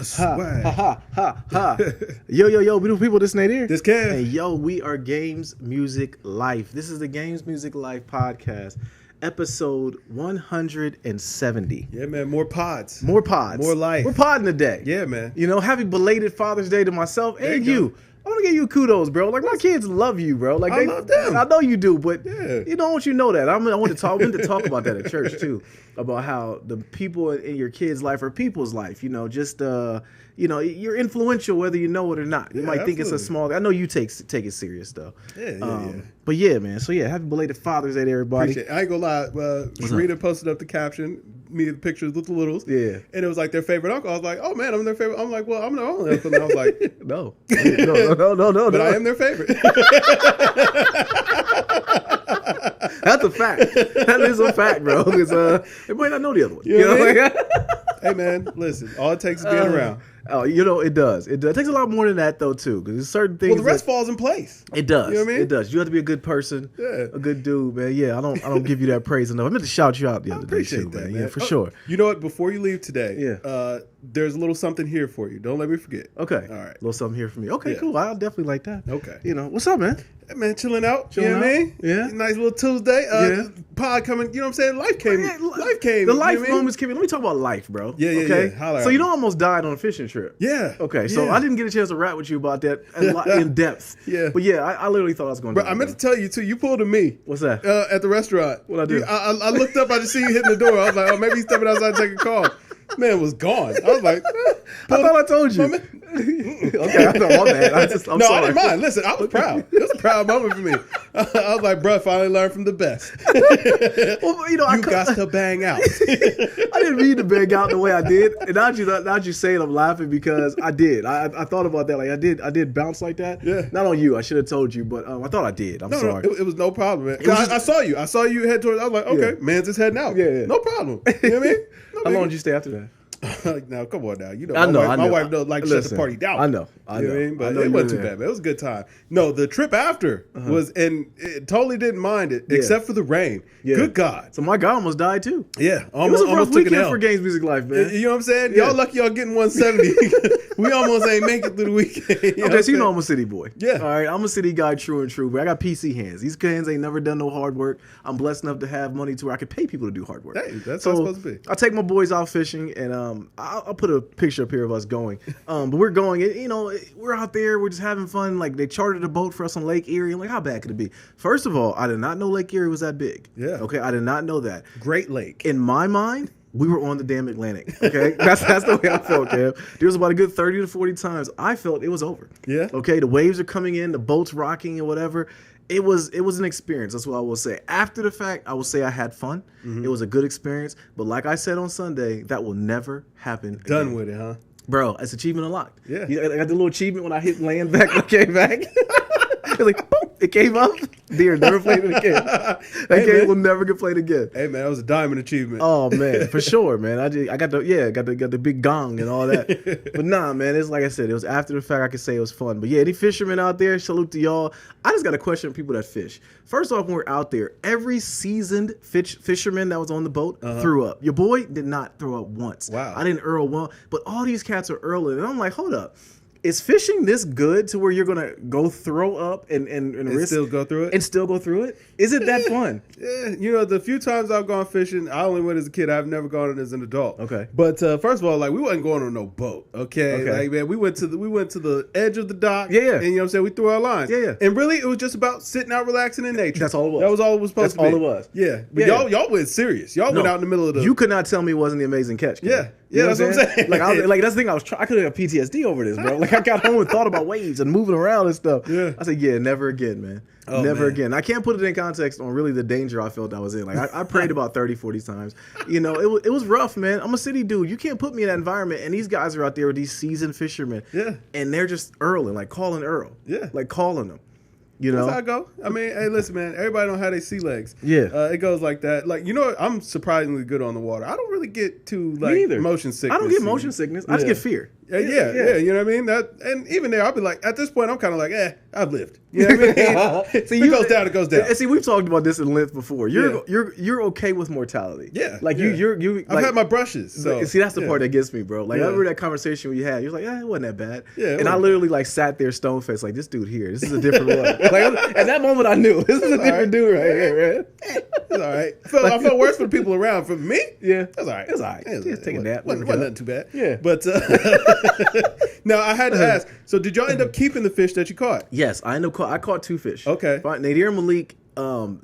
Swag. Ha. Yo, beautiful people, this Nadir. This Kev. And yo, we are Games Music Life. This is the Games Music Life podcast, episode 170. Yeah, man, more pods. More pods. More life. We're podding today. Yeah, man. You know, happy belated Father's Day to myself and you. I want to give you kudos, bro. Like, my kids love you, bro. Like, I love them. I know you do, but Yeah. you don't want you to know that. I want to talk about that at church too, about how the people in your kids' life are people's life. You know, just you're influential whether you know it or not. You might think it's a small. I know you take it serious though. Yeah. But yeah, man. So yeah, happy belated Father's Day to everybody. Appreciate it. I ain't gonna lie. Sharita posted up the caption, me the pictures with the littles. Yeah. And it was like their favorite uncle. I was like, oh man, I'm their favorite. I'm like, well, I'm the only uncle. And I was like, No. But I am their favorite. That's a fact. That is a fact, bro. Because everybody not know the other one. You know what I mean? Hey man, listen. All it takes is being around. Oh, it does. It takes a lot more than that though too, because there's certain things. Well, the rest falls in place. It does. You know what I mean? It does. You have to be a good person, a good dude, man. Yeah, I don't give you that praise enough. I meant to shout you out the other day too, that, man. man. Yeah, for sure. You know what? Before you leave today, there's a little something here for you. Don't let me forget. Okay. All right. A little something here for me. Okay, cool. I'll definitely like that. Okay. You know, what's up, man? Hey, man, chilling out. Chilling you know what I out? mean? Yeah. Nice little Tuesday. Pod coming. You know what I'm saying? Life came. The life moments came in. Let me talk about life, bro. Yeah. Okay. Holla So at you me. know, I almost died on a fishing trip. Yeah. Okay. So I didn't get a chance to rap with you about that in depth. Yeah. But yeah, I literally thought I was going to. Bro, I meant to tell you too. You pulled a me. What's that? At the restaurant. What'd I do? I looked up. I just see you hitting the door. I was like, oh, maybe he's stepping outside to take a call. Man was gone. I was like, I thought I told you. Okay, I thought my bad. I'm sorry. I didn't mind. Listen, I was proud. It was a proud moment for me. I was like, bro, finally learned from the best. Well, you know, you got to bang out. I didn't mean to bang out the way I did. And now you say it, I'm laughing because I did. I thought about that. Like I did bounce like that. Yeah. Not on you. I should have told you, but I thought I did. I'm sorry. No, it was no problem, man. I saw you. I saw you head towards. I was like, okay, man's just heading out. Yeah. No problem. You know what I mean? How long did you stay after that? Now, come on now. You know, my wife don't like to shut the party down. I know. You know what I mean? But it wasn't too bad, man. It was a good time. No, the trip after was, and it totally didn't mind it, except for the rain. Yeah. Good God. So my guy almost died too. Yeah. It was a rough weekend for Games Music Life, man. You know what I'm saying? Yeah. Y'all lucky y'all getting 170. We almost ain't make it through the weekend. Okay, so you know I'm a city boy. Yeah. All right, I'm a city guy, true and true, but I got PC hands. These hands ain't never done no hard work. I'm blessed enough to have money to where I can pay people to do hard work. Hey, that's how it's supposed to be. I take my boys out fishing, and I'll put a picture up here of us going. But we're going, we're out there, we're just having fun. Like, they chartered a boat for us on Lake Erie. I'm like, how bad could it be? First of all, I did not know Lake Erie was that big. Yeah. Okay, I did not know that. Great lake. In my mind, we were on the damn Atlantic. Okay, that's the way I felt, Kev. There was about a good 30 to 40 times I felt it was over. Yeah. Okay, the waves are coming in, the boat's rocking and whatever. It was an experience. That's what I will say. After the fact, I will say I had fun. Mm-hmm. It was a good experience. But like I said on Sunday, that will never happen again. Done with it, huh? Bro, it's achievement unlocked. Yeah. I got the little achievement when I hit land back and I came back. It was like, boom, it came up. Dear, never played it again. That game will never get played again. Hey man, that was a diamond achievement. Oh man, for sure, man. I got the big gong and all that. But nah, man, it's like I said, it was after the fact. I could say it was fun. But yeah, any fishermen out there, salute to y'all. I just got a question for people that fish. First off, when we're out there, every seasoned fisherman that was on the boat threw up. Your boy did not throw up once. Wow. I didn't earl one, but all these cats are earling, and I'm like, hold up. Is fishing this good to where you're gonna go throw up and risk still go through it? And still go through it? Is it that fun? Yeah, you know, the few times I've gone fishing, I only went as a kid. I've never gone as an adult. Okay. But first of all, like we wasn't going on no boat. Okay. Like man, we went to the edge of the dock. Yeah. And you know what I'm saying? We threw our lines. Yeah. And really it was just about sitting out relaxing in nature. That's all it was. That was all it was supposed to be. That's all it was. Yeah. But y'all went serious. Y'all went out in the middle of the You could not tell me it wasn't the amazing catch. Yeah. Yeah, that's what I'm saying. Like that's the thing. I could have PTSD over this, bro. Like I got home and thought about waves and moving around and stuff. Yeah. I said, yeah, never again, man. Oh, never again. I can't put it in context on really the danger I felt I was in. Like I prayed about 30, 40 times. You know, it was rough, man. I'm a city dude. You can't put me in that environment. And these guys are out there with these seasoned fishermen. Yeah. And they're just earling, like calling Earl. Yeah. Like calling them. You know? That's how I go. I mean, hey, listen, man. Everybody don't have their sea legs. Yeah. It goes like that. Like, you know what? I'm surprisingly good on the water. I don't really get too, like, Me neither. motion sickness. I don't get motion sickness. I just get fear. Yeah. You know what I mean? And even there, I'll be like, at this point, I'm kind of like, I've lived. You know what I mean? See, it goes down, it goes down. See, we've talked about this in length before. You're okay with mortality. Yeah. Like you. I've had my brushes. So see, that's the part that gets me, bro. Like I remember that conversation we had. You're like, it wasn't that bad. Yeah. And I literally like sat there stone faced, like this dude here. This is a different one. Like at that moment, I knew this is a different dude right here, man. It's all right. I felt worse for the people around. For me, that's all right. It's all right. Just take a nap. Wasn't nothing too bad. Yeah. But now I had to ask. So did y'all end up keeping the fish that you caught? Yes, I caught 2 fish. Okay. Nadir and Malik,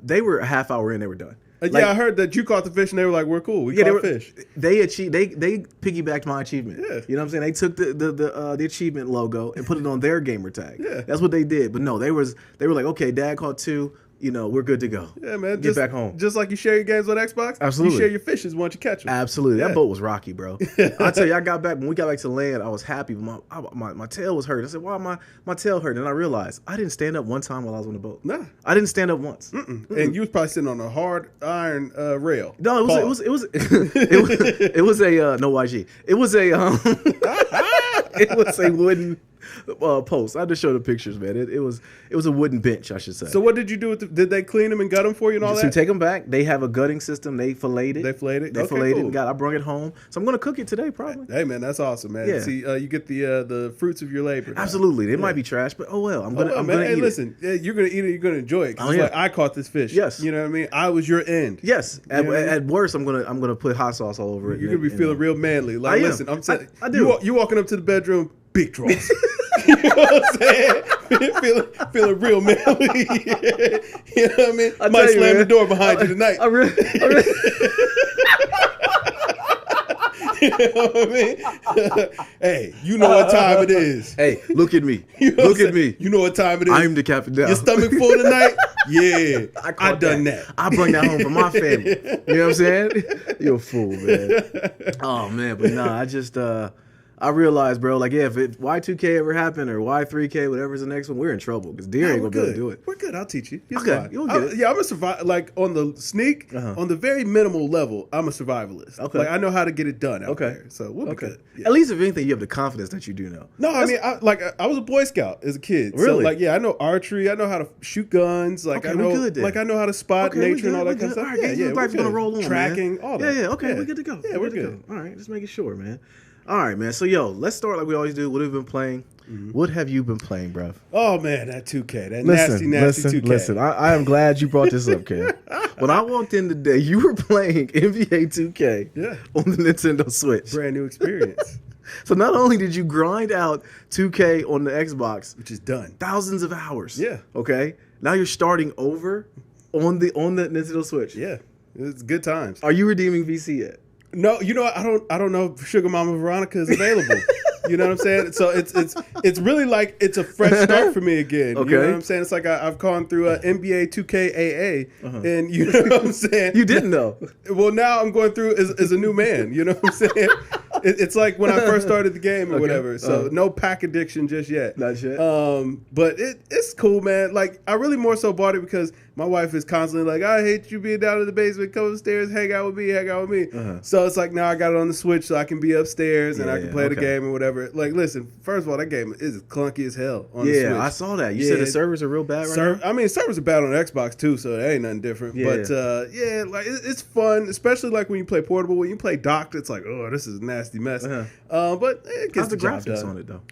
they were a half hour in. They were done. I heard that you caught the fish and they were like, "We're cool. We caught fish." They piggybacked my achievement. Yeah. You know what I'm saying? They took the achievement logo and put it on their gamer tag. Yeah. That's what they did. But no, they were like, okay, Dad caught 2. We're good to go. Yeah, man. Get back home. Just like you share your games on Xbox, absolutely. You share your fishes once you catch them. Absolutely. That boat was rocky, bro. I tell you, when we got back to land, I was happy. But my tail was hurt. I said, why my tail hurt? And I realized I didn't stand up one time while I was on the boat. Nah. I didn't stand up once. Mm-mm. And you was probably sitting on a hard iron rail. No, it was a no YG. It was a wooden post. I had to show the pictures, man. It was a wooden bench, I should say. So what did you do with did they clean them and gut them for you and all that? So take them back. They have a gutting system. They filleted it. They filleted it. I brought it home. So I'm going to cook it today, probably. Hey, man, that's awesome, man. Yeah. See, you get the fruits of your labor. Absolutely. They might be trash, but oh well. I'm gonna eat listen, you're gonna eat it. You're gonna enjoy it. Cause like I caught this fish. Yes. You know what I mean? I was your end. Yes. At worst, I'm gonna put hot sauce all over it. You're gonna be feeling real manly. Like, listen, I'm saying, I do. You walking up to the bedroom, big draws. You know what I'm saying? feeling real manly. You know what I mean? I might slam the door behind you tonight. I really You know what I mean? Hey, you know what time it is. Hey, look at me. Look at me. You know what time it is. I'm the captain now. Your stomach full tonight? Yeah. I done that. I bring that home for my family. You know what I'm saying? You're a fool, man. Oh, man. But nah, I just... I realized, bro, like, if Y2K ever happened or Y3K, whatever's the next one, we're in trouble because Deer ain't going to be able to do it. We're good. I'll teach you. Okay. You'll get it. Yeah, I'm a survival. Like, on the sneak, on the very minimal level, I'm a survivalist. Okay. Like, I know how to get it done out there. So we'll be good. Yeah. At least, if anything, you have the confidence that you do know. No, I mean, I was a Boy Scout as a kid. Really? So, like, I know archery. I know how to shoot guns. Like, I know, I know how to spot nature and all that kind of stuff. All right, GamesMusicLyfe's going to roll on, tracking, all that. Yeah, okay. We're good to go. Yeah, we're good. All right, just making sure, man. All right, man. So, let's start like we always do. What have you been playing? Mm-hmm. What have you been playing, bruv? Oh, man, that 2K. That nasty 2K. Listen, I am glad you brought this up, Cam. When I walked in today, you were playing NBA 2K on the Nintendo Switch. Brand new experience. So not only did you grind out 2K on the Xbox, which is done, thousands of hours. Yeah. Okay. Now you're starting over on the Nintendo Switch. Yeah. It's good times. Are you redeeming VC yet? No, you know, I don't know if Sugar Mama Veronica is available. You know what I'm saying? So it's really like it's a fresh start for me again. Okay. You know what I'm saying? It's like I've gone through NBA 2K AA, and you know what I'm saying? You didn't know. Well, now I'm going through as a new man. You know what I'm saying? It's like when I first started the game or whatever. So no pack addiction just yet. Not yet. But it's cool, man. Like I really more so bought it because my wife is constantly like, I hate you being down in the basement. Come upstairs, hang out with me. So it's like now I got it on the Switch so I can be upstairs and I can play the game or whatever. Like, listen, first of all, that game is clunky as hell on the Switch. Yeah, I saw that. You said the servers are real bad right now? I mean, servers are bad on Xbox too, so it ain't nothing different. Yeah. But like it's fun, especially like when you play portable. When you play docked, it's like, oh, this is a nasty mess. But it gets the job graphics done. on it though?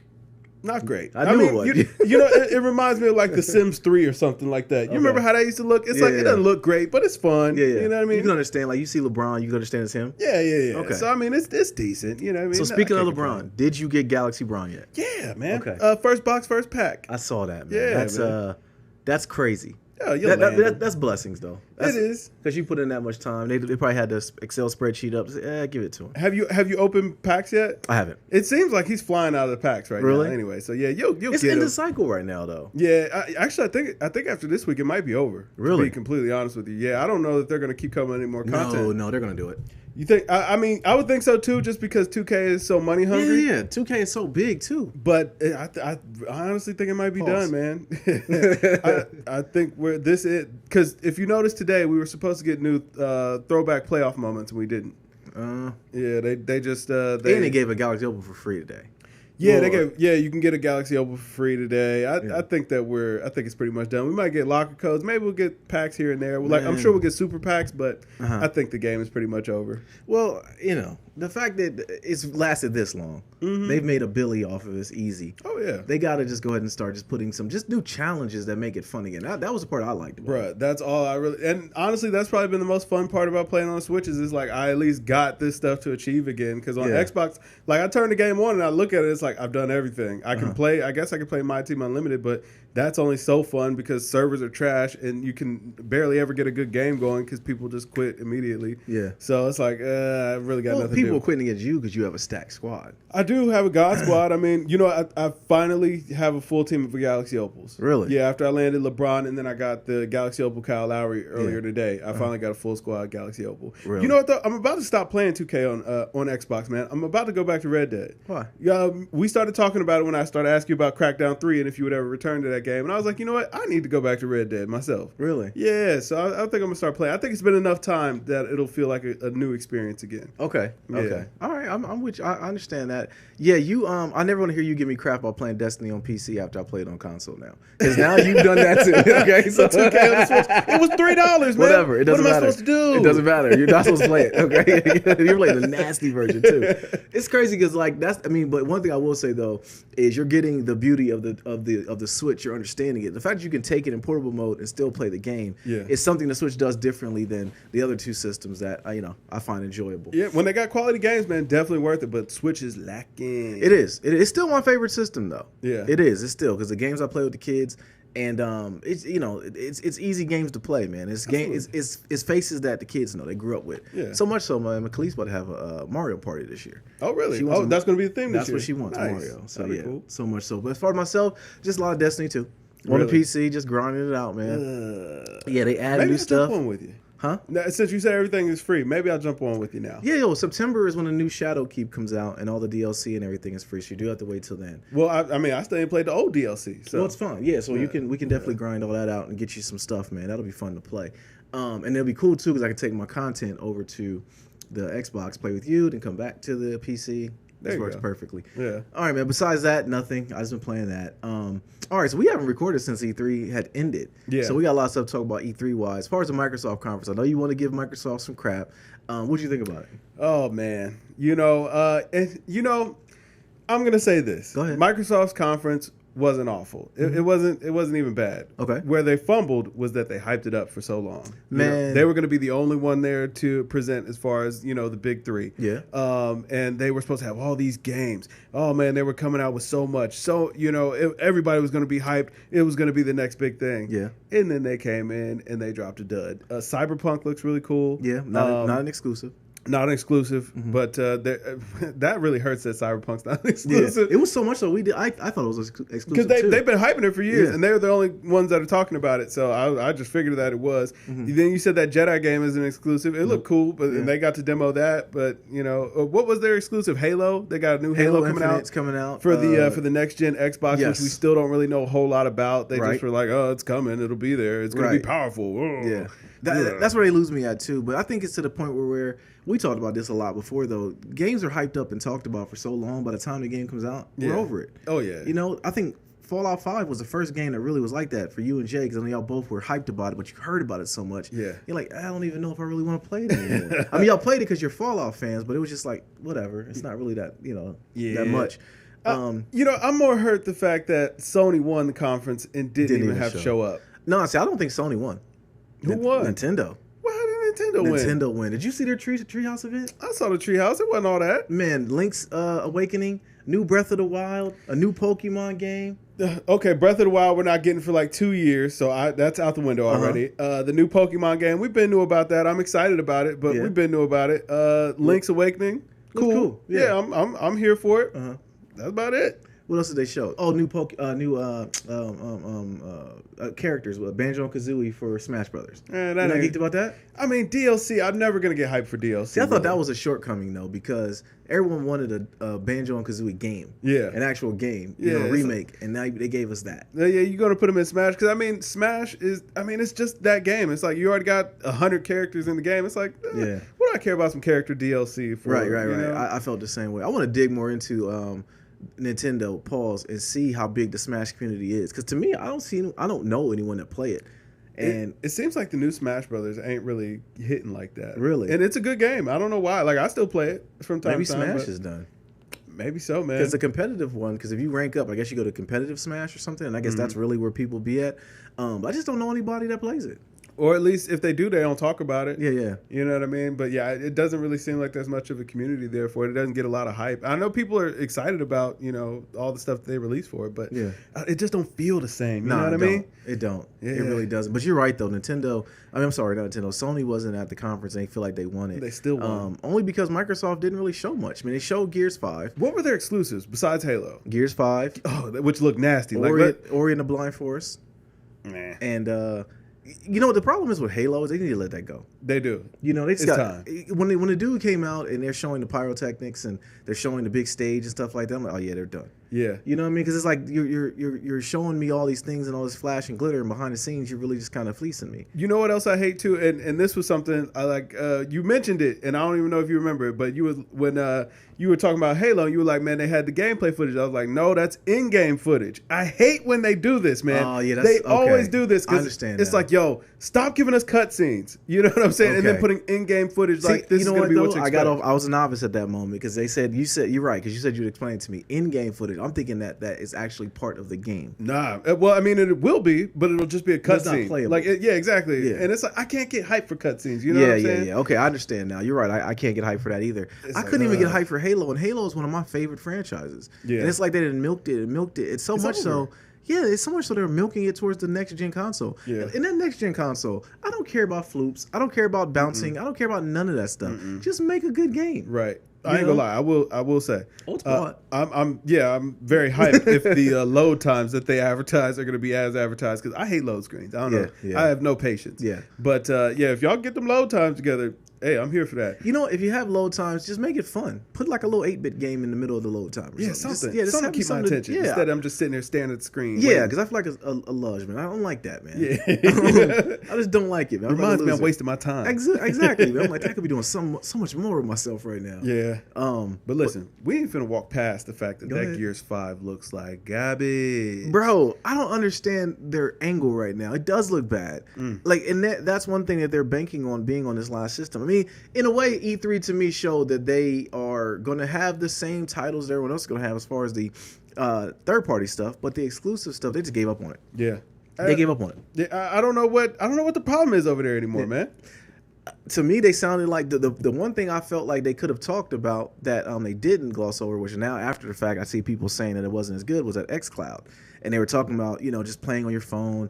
Not great. I knew it was. You know, it reminds me of like The Sims 3 or something like that. You remember how that used to look? It's like it doesn't look great, but it's fun. Yeah. You know what I mean? You can understand. Like you see LeBron, you can understand it's him. Yeah. Okay. So I mean, it's decent. You know what I mean? So speaking of LeBron, did you get Galaxy Bron yet? Yeah, man. Okay. First box, first pack. I saw that, man. Yeah, that's crazy. Yeah, that's blessings though. It is because you put in that much time. They probably had this Excel spreadsheet up. Give it to him. Have you opened packs yet? I haven't. It seems like he's flying out of the packs right now. Anyway, so yeah, you'll it's get in him. the cycle right now though. Yeah, I think after this week it might be over. Really? To be completely honest with you, yeah, I don't know that they're going to keep coming any more content. No, they're going to do it. You think? I mean, I would think so too, just because 2K is so money hungry. Yeah, 2K is so big too. But I honestly think it might be done, man. I think this is because if you notice today, we were supposed to get new throwback playoff moments and we didn't. Yeah, they just and they gave a Galaxy Opal for free today. Yeah, you can get a Galaxy Opal for free today. I think it's pretty much done. We might get locker codes. Maybe we'll get packs here and there. Like I'm sure we'll get super packs, but I think the game is pretty much over. Well, the fact that it's lasted this long, they've made a billy off of this easy. Oh yeah, they got to just go ahead and start just putting some new challenges that make it fun again. That was the part I liked about it. Bruh, that's all I really, and honestly, that's probably been the most fun part about playing on the Switch is like I at least got this stuff to achieve again. Because on Xbox, like I turn the game on and I look at it, it's like I've done everything. I can play. I guess I can play My Team Unlimited, but that's only so fun because servers are trash and you can barely ever get a good game going because people just quit immediately. Yeah. So it's like I really got nothing. People are quitting against you because you have a stacked squad. I do have a God squad. I mean, I finally have a full team of Galaxy Opals. Really? Yeah. After I landed LeBron and then I got the Galaxy Opal Kyle Lowry earlier today, I finally got a full squad Galaxy Opal. Really? You know what though? I'm about to stop playing 2K on Xbox, man. I'm about to go back to Red Dead. Why? We started talking about it when I started asking you about Crackdown 3 and if you would ever return to that game, and I was like, you know what? I need to go back to Red Dead myself. Really? Yeah. So I think I'm gonna start playing. I think it's been enough time that it'll feel like a new experience again. Okay. Yeah. Okay. All right. I'm with you. I understand that. Yeah. You. I never want to hear you give me crap about playing Destiny on PC after I played on console now, because now you've done that too. Okay. So 2K on the Switch. It was $3, man. Whatever. It doesn't matter. What am I supposed to do? It doesn't matter. You're not supposed to play it. Okay. You're playing the nasty version too. It's crazy because but one thing I will say though is you're getting the beauty of the Switch. You're understanding it. The fact that you can take it in portable mode and still play the game is something the Switch does differently than the other two systems that I find enjoyable. Yeah, when they got quality games, man, definitely worth it. But Switch is lacking. It is. It's still my favorite system though. Yeah, it is. It's still because the games I play with the kids. And it's easy games to play, man. It's faces that the kids know they grew up with. Yeah. So much so, my Khalees about to have a Mario party this year. Oh really? That's going to be the theme this year. That's what she wants, nice. Mario. So cool. So much so. But as far as myself, just a lot of Destiny too. On the PC, just grinding it out, man. Yeah, they add new stuff. Jump on with you. Huh? Now, since you said everything is free, maybe I'll jump on with you now. Yeah, September is when the new Shadow Keep comes out and all the DLC and everything is free. So you do have to wait till then. Well, I still ain't played the old DLC. So. Well, it's fun. Yeah, so we can definitely grind all that out and get you some stuff, man. That'll be fun to play. And it'll be cool too because I can take my content over to the Xbox, play with you, then come back to the PC. This works perfectly. Yeah. All right, man. Besides that, nothing. I've just been playing that. All right, so we haven't recorded since E3 had ended. Yeah. So we got a lot of stuff to talk about E3 wise. As far as the Microsoft conference, I know you want to give Microsoft some crap. What do you think about it? Oh man, I'm gonna say this. Go ahead. Microsoft's conference wasn't awful. It wasn't even bad. Okay. Where they fumbled was that they hyped it up for so long. Man, they were going to be the only one there to present as far as the big three. Yeah. And they were supposed to have all these games. Oh man, they were coming out with so much. So everybody was going to be hyped. It was going to be the next big thing. Yeah. And then they came in and they dropped a dud. Cyberpunk looks really cool. Yeah. Not an exclusive. Not an exclusive, but that really hurts that Cyberpunk's not an exclusive. Yeah. It was so much so I thought it was exclusive because they've been hyping it for years, and they're the only ones that are talking about it. So I just figured that it was. Then you said that Jedi game is an exclusive. It looked cool, but and they got to demo that. But what was their exclusive? Halo. They got a new Halo coming out for the next gen Xbox, which we still don't really know a whole lot about. They just were like, oh, it's coming. It'll be there. It's going to be powerful. Whoa. Yeah. That's where they lose me at too. But I think it's to the point where we talked about this a lot before though. Games are hyped up and talked about for so long. By the time the game comes out, we're over it. Oh yeah. I think Fallout 5 was the first game that really was like that for you and Jay because I know y'all both were hyped about it, but you heard about it so much. Yeah. You're like, I don't even know if I really want to play it anymore. I mean, y'all played it because you're Fallout fans, but it was just like whatever. It's not really that that much. I'm more hurt the fact that Sony won the conference and didn't even have to show up. No, see, I don't think Sony won. Who won? Nintendo. Well, how did Nintendo win? Nintendo win. Did you see their Treehouse event? I saw the Treehouse. It wasn't all that. Man, Link's Awakening, new Breath of the Wild, a new Pokemon game. Okay, Breath of the Wild we're not getting for like 2 years, so that's out the window already. The new Pokemon game, we've been new about that. I'm excited about it, but we've been new about it. Link's Awakening, cool. Yeah, I'm here for it. That's about it. What else did they show? Oh, new characters with Banjo and Kazooie for Smash Brothers. You're not geeked about that? I mean, DLC. I'm never gonna get hyped for DLC. See, I thought that was a shortcoming though because everyone wanted a Banjo and Kazooie game. Yeah, an actual game. A remake, and now they gave us that. Yeah, you're gonna put them in Smash because Smash is. It's just that game. It's like you already got 100 characters in the game. It's like, what do I care about some character DLC for? Right. I felt the same way. I want to dig more into Nintendo pause and see how big the Smash community is. Because to me, I don't know anyone that play it. And it seems like the new Smash Brothers ain't really hitting like that. Really? And it's a good game. I don't know why. Like, I still play it from time maybe to time. Smash is done. Maybe so, man. Because the competitive one, because if you rank up, I guess you go to competitive Smash or something, and I guess that's really where people be at. But I just don't know anybody that plays it. Or at least if they do, they don't talk about it. Yeah. You know what I mean? But yeah, it doesn't really seem like there's much of a community there for it. It doesn't get a lot of hype. I know people are excited about, all the stuff that they release for it, but it just don't feel the same. You know what I mean? It don't. Yeah. It really doesn't. But you're right, though. Nintendo, I'm sorry, not Nintendo. Sony wasn't at the conference. They feel like they won it. They still won. Only because Microsoft didn't really show much. I mean, they showed Gears 5. What were their exclusives besides Halo? Gears 5. Oh, which looked nasty. Ori and the Blind Forest. Nah. And, what the problem is with Halo is they need to let that go. They do. They just it's got time. When the dude came out and they're showing the pyrotechnics and they're showing the big stage and stuff like that. I'm like, oh yeah, they're done. Yeah. You know what I mean? Because it's like you're showing me all these things and all this flash and glitter, and behind the scenes you're really just kind of fleecing me. You know what else I hate too, and this was something I like. You mentioned it, and I don't even know if you remember it, but when you were talking about Halo, you were like, man, they had the gameplay footage. I was like, no, that's in-game footage. I hate when they do this, man. Oh yeah, they always do this. I understand. It's like, yo, stop giving us cutscenes. You know what I'm saying? Okay. And then putting in-game footage like this is going to be what you expect. I was a novice at that moment because you're right because you said you'd explain it to me. In-game footage. I'm thinking that is actually part of the game. Nah, well, I mean, it will be, but it'll just be a cutscene. Playable. Like, yeah, exactly. Yeah. And it's like I can't get hyped for cutscenes. You know what I'm saying? Yeah. Okay, I understand now. You're right. I can't get hyped for that either. I couldn't even get hyped for Halo, and Halo is one of my favorite franchises. Yeah. And it's like they didn't milked it. It's so much so. Yeah, it's so much so they're milking it towards the next gen console. Yeah. And that next gen console, I don't care about floops. I don't care about bouncing. I don't care about none of that stuff. Just make a good game. Right. I ain't gonna lie. I will say. I'm very hyped if the load times that they advertise are gonna be as advertised because I hate load screens. I don't know. Yeah. I have no patience. Yeah. But if y'all get them load times together, hey, I'm here for that. If you have load times, just make it fun. Put like a little 8-bit game in the middle of the load time. Or something. Just something to keep my attention. Instead, I'm just sitting there staring at the screen. Yeah, because I feel like it's a luge, man. I don't like that, man. Yeah. I just don't like it, man. Reminds me I'm wasting my time. Exactly, man. I'm like, I could be doing so much more with myself right now. Yeah. But listen, we ain't finna walk past the fact that Gears 5 looks like garbage. Bro, I don't understand their angle right now. It does look bad. Like, and that's one thing that they're banking on being on this last system. I mean, in a way, E3 to me showed that they are going to have the same titles that everyone else is going to have as far as the third-party stuff, but the exclusive stuff, they just gave up on it. Yeah. They gave up on it. Yeah, I don't know what the problem is over there anymore, man. To me, they sounded like the one thing I felt like they could have talked about that they didn't gloss over, which now after the fact I see people saying that it wasn't as good, was that xCloud. And they were talking about, just playing on your phone,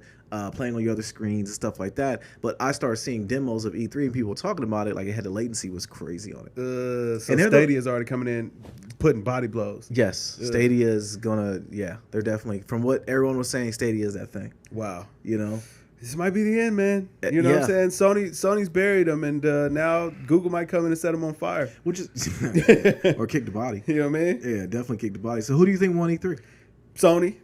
playing on your other screens and stuff like that. But I started seeing demos of E3 and people talking about it like it had the latency was crazy on it. So Stadia's already coming in, putting body blows. Yes, Stadia is gonna. Yeah, they're definitely, from what everyone was saying, Stadia is that thing. Wow. This might be the end, man. You know what I'm saying? Sony's buried them, and now Google might come in and set them on fire. Which is or kick the body. You know what I mean? Yeah, definitely kick the body. So who do you think won E3? Sony.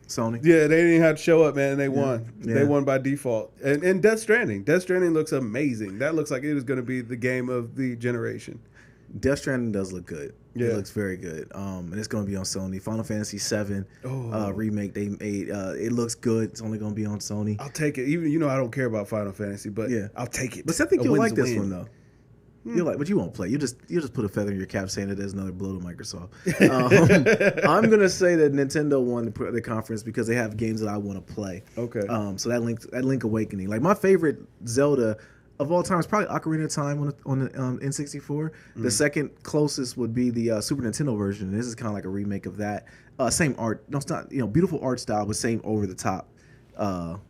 Yeah, they didn't even have to show up, man. And they won. Yeah. They won by default. And Death Stranding. Death Stranding looks amazing. That looks like it is going to be the game of the generation. Death Stranding does look good. Yeah. It looks very good. And it's going to be on Sony. Final Fantasy VII remake they made. It looks good. It's only going to be on Sony. I'll take it. Even I don't care about Final Fantasy, but I'll take it. But I think you'll like this one though. But you won't play. You just put a feather in your cap saying that there's another blow to Microsoft. I'm gonna say that Nintendo won the conference because they have games that I want to play. Okay. So that Link Awakening, like my favorite Zelda of all time is probably Ocarina of Time on the N64. The second closest would be the Super Nintendo version. This is kind of like a remake of that. Same art. No, it's not. Beautiful art style, but same over the top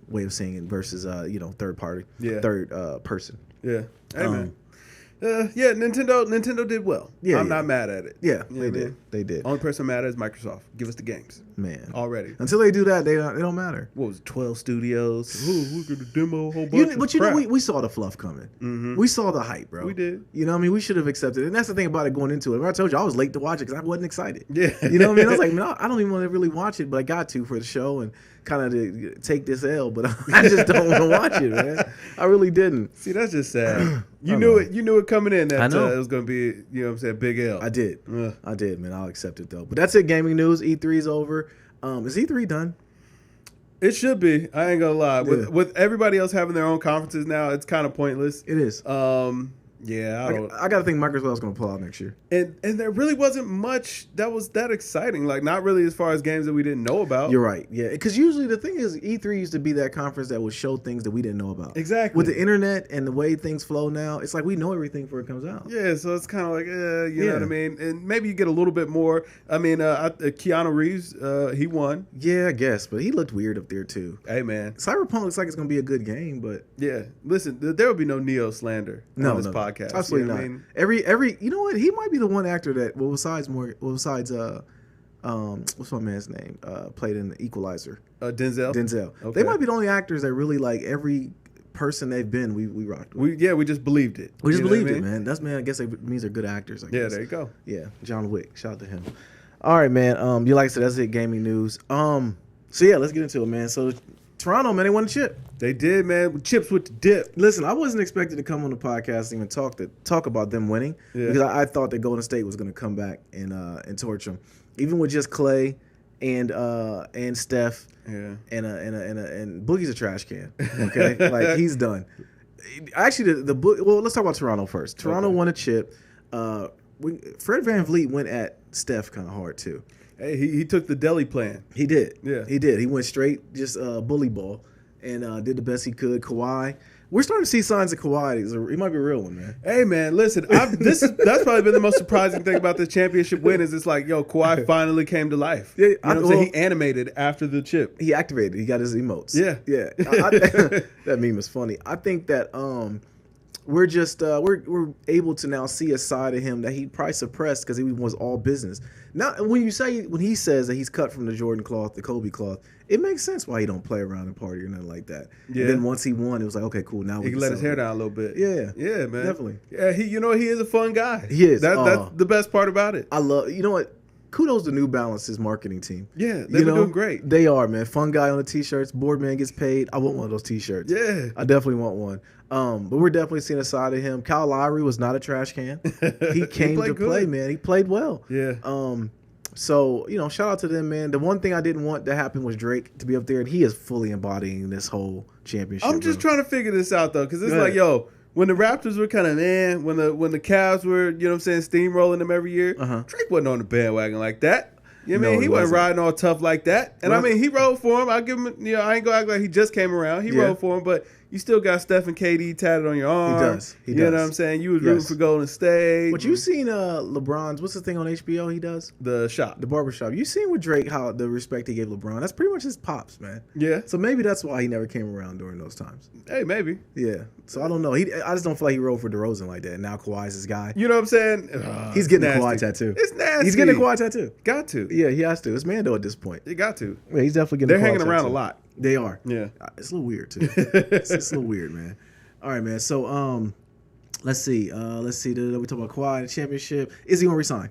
way of saying it versus third party, third person. Yeah. Hey, man. Nintendo did well. I'm not mad at it. Yeah, they did. They did. Only person mad at is Microsoft. Give us the games, man. Already. Until they do that, they don't matter. What was it, 12 studios? Ooh, we're gonna demo a whole bunch. But we saw the fluff coming. Mm-hmm. We saw the hype, bro. We did. We should have accepted it. And that's the thing about it going into it. I told you I was late to watch it because I wasn't excited. Yeah. You know what I mean? I was like, man, I don't even want to really watch it, but I got to for the show and kind of to take this L. But I just don't want to watch it, man. I really didn't. See, that's just sad. You knew it. You knew it coming in that I know. It was going to be, you know what I'm saying, big L. I did. I did, man. I'll accept it, though. But that's it, gaming news. E3's over. Is E3 done? It should be. I ain't going to lie. Yeah. With everybody else having their own conferences now, it's kind of pointless. It is. Yeah, I got to think Microsoft's going to pull out next year. And there really wasn't much that was that exciting. Like, not really as far as games that we didn't know about. You're right. Yeah, because usually the thing is E3 used to be that conference that would show things that we didn't know about. Exactly. With the internet and the way things flow now, it's like we know everything before it comes out. Yeah, so it's kind of like, you know what I mean? And maybe you get a little bit more. I mean, Keanu Reeves, he won. Yeah, I guess, but he looked weird up there too. Hey, man. Cyberpunk looks like it's going to be a good game, but... Yeah, listen, there will be no Neo slander on this podcast. Absolutely not. Every you know what, he might be the one actor that besides what's my man's name played in Equalizer, Denzel. Okay. They might be the only actors that really, like, every person they've been we rocked with. We just believed it. We just believed it, man. I guess it means they're good actors, I guess. Yeah, there you go. Yeah, John Wick, shout out to him. All right, man. You like I said, that's it, gaming news. So yeah, let's get into it, man. So Toronto, man, they won the chip. They did, man. Chips with the dip. Listen, I wasn't expected to come on the podcast and even talk about them winning because I thought that Golden State was going to come back and torch them, even with just Clay and Steph. Yeah. And Boogie's a trash can. Okay, like, he's done. Actually, well, let's talk about Toronto first. Toronto won a chip. Fred VanVleet went at Steph kind of hard too. Hey, he took the deli plan. He did. Yeah. He did. He went straight, just bully ball, and did the best he could. Kawhi. We're starting to see signs of Kawhi. He might be a real one, man. Hey, man, listen. That's probably been the most surprising thing about the championship win is it's like, yo, Kawhi finally came to life. Yeah, you know what I'm saying? He animated after the chip. He activated. He got his emotes. Yeah. Yeah. That meme is funny. I think that we're just we're able to now see a side of him that he probably suppressed because he was all business. Now, when he says that he's cut from the Jordan cloth, the Kobe cloth, it makes sense why he don't play around and party or nothing like that. Yeah. And then once he won, it was like, okay, cool. Now he can let his hair down a little bit. Yeah. Yeah, man. Definitely. Yeah, he is a fun guy. He is. That's the best part about it. I love. You know what? Kudos to New Balance's marketing team. Yeah, they've been doing great. They are, man. Fun guy on the t-shirts. Boardman gets paid. I want one of those t-shirts. Yeah. I definitely want one. But we're definitely seeing a side of him. Kyle Lowry was not a trash can. He came to play, man. He played well. Yeah. So, shout out to them, man. The one thing I didn't want to happen was Drake to be up there, and he is fully embodying this whole championship. I'm just trying to figure this out, though, because it's like, yo, when the Raptors were kind of when the Cavs were, you know what I'm saying, steamrolling them every year, Drake wasn't on the bandwagon like that. You know what I mean? He wasn't riding all tough like that. And I mean, he rode for him. I'll give him, I ain't going to act like he just came around. He rode for him, but you still got Steph and KD tatted on your arm. He does. You know what I'm saying? You was rooting for Golden State. But you seen LeBron's, what's the thing on HBO he does? The shop. The barbershop. You seen with Drake how the respect he gave LeBron. That's pretty much his pops, man. Yeah. So maybe that's why he never came around during those times. Hey, maybe. Yeah. So I don't know. I just don't feel like he rode for DeRozan like that. And now Kawhi's his guy. You know what I'm saying? He's getting a Kawhi tattoo. It's nasty. He's getting a Kawhi tattoo. Got to. Yeah, he has to. It's Mando at this point. He got to. Yeah, he's definitely getting a Kawhi tattoo. They're hanging around a lot. They are. Yeah. It's a little weird, too. It's a little weird, man. All right, man. So, let's see. We talk about Kawhi, the championship. Is he going to resign?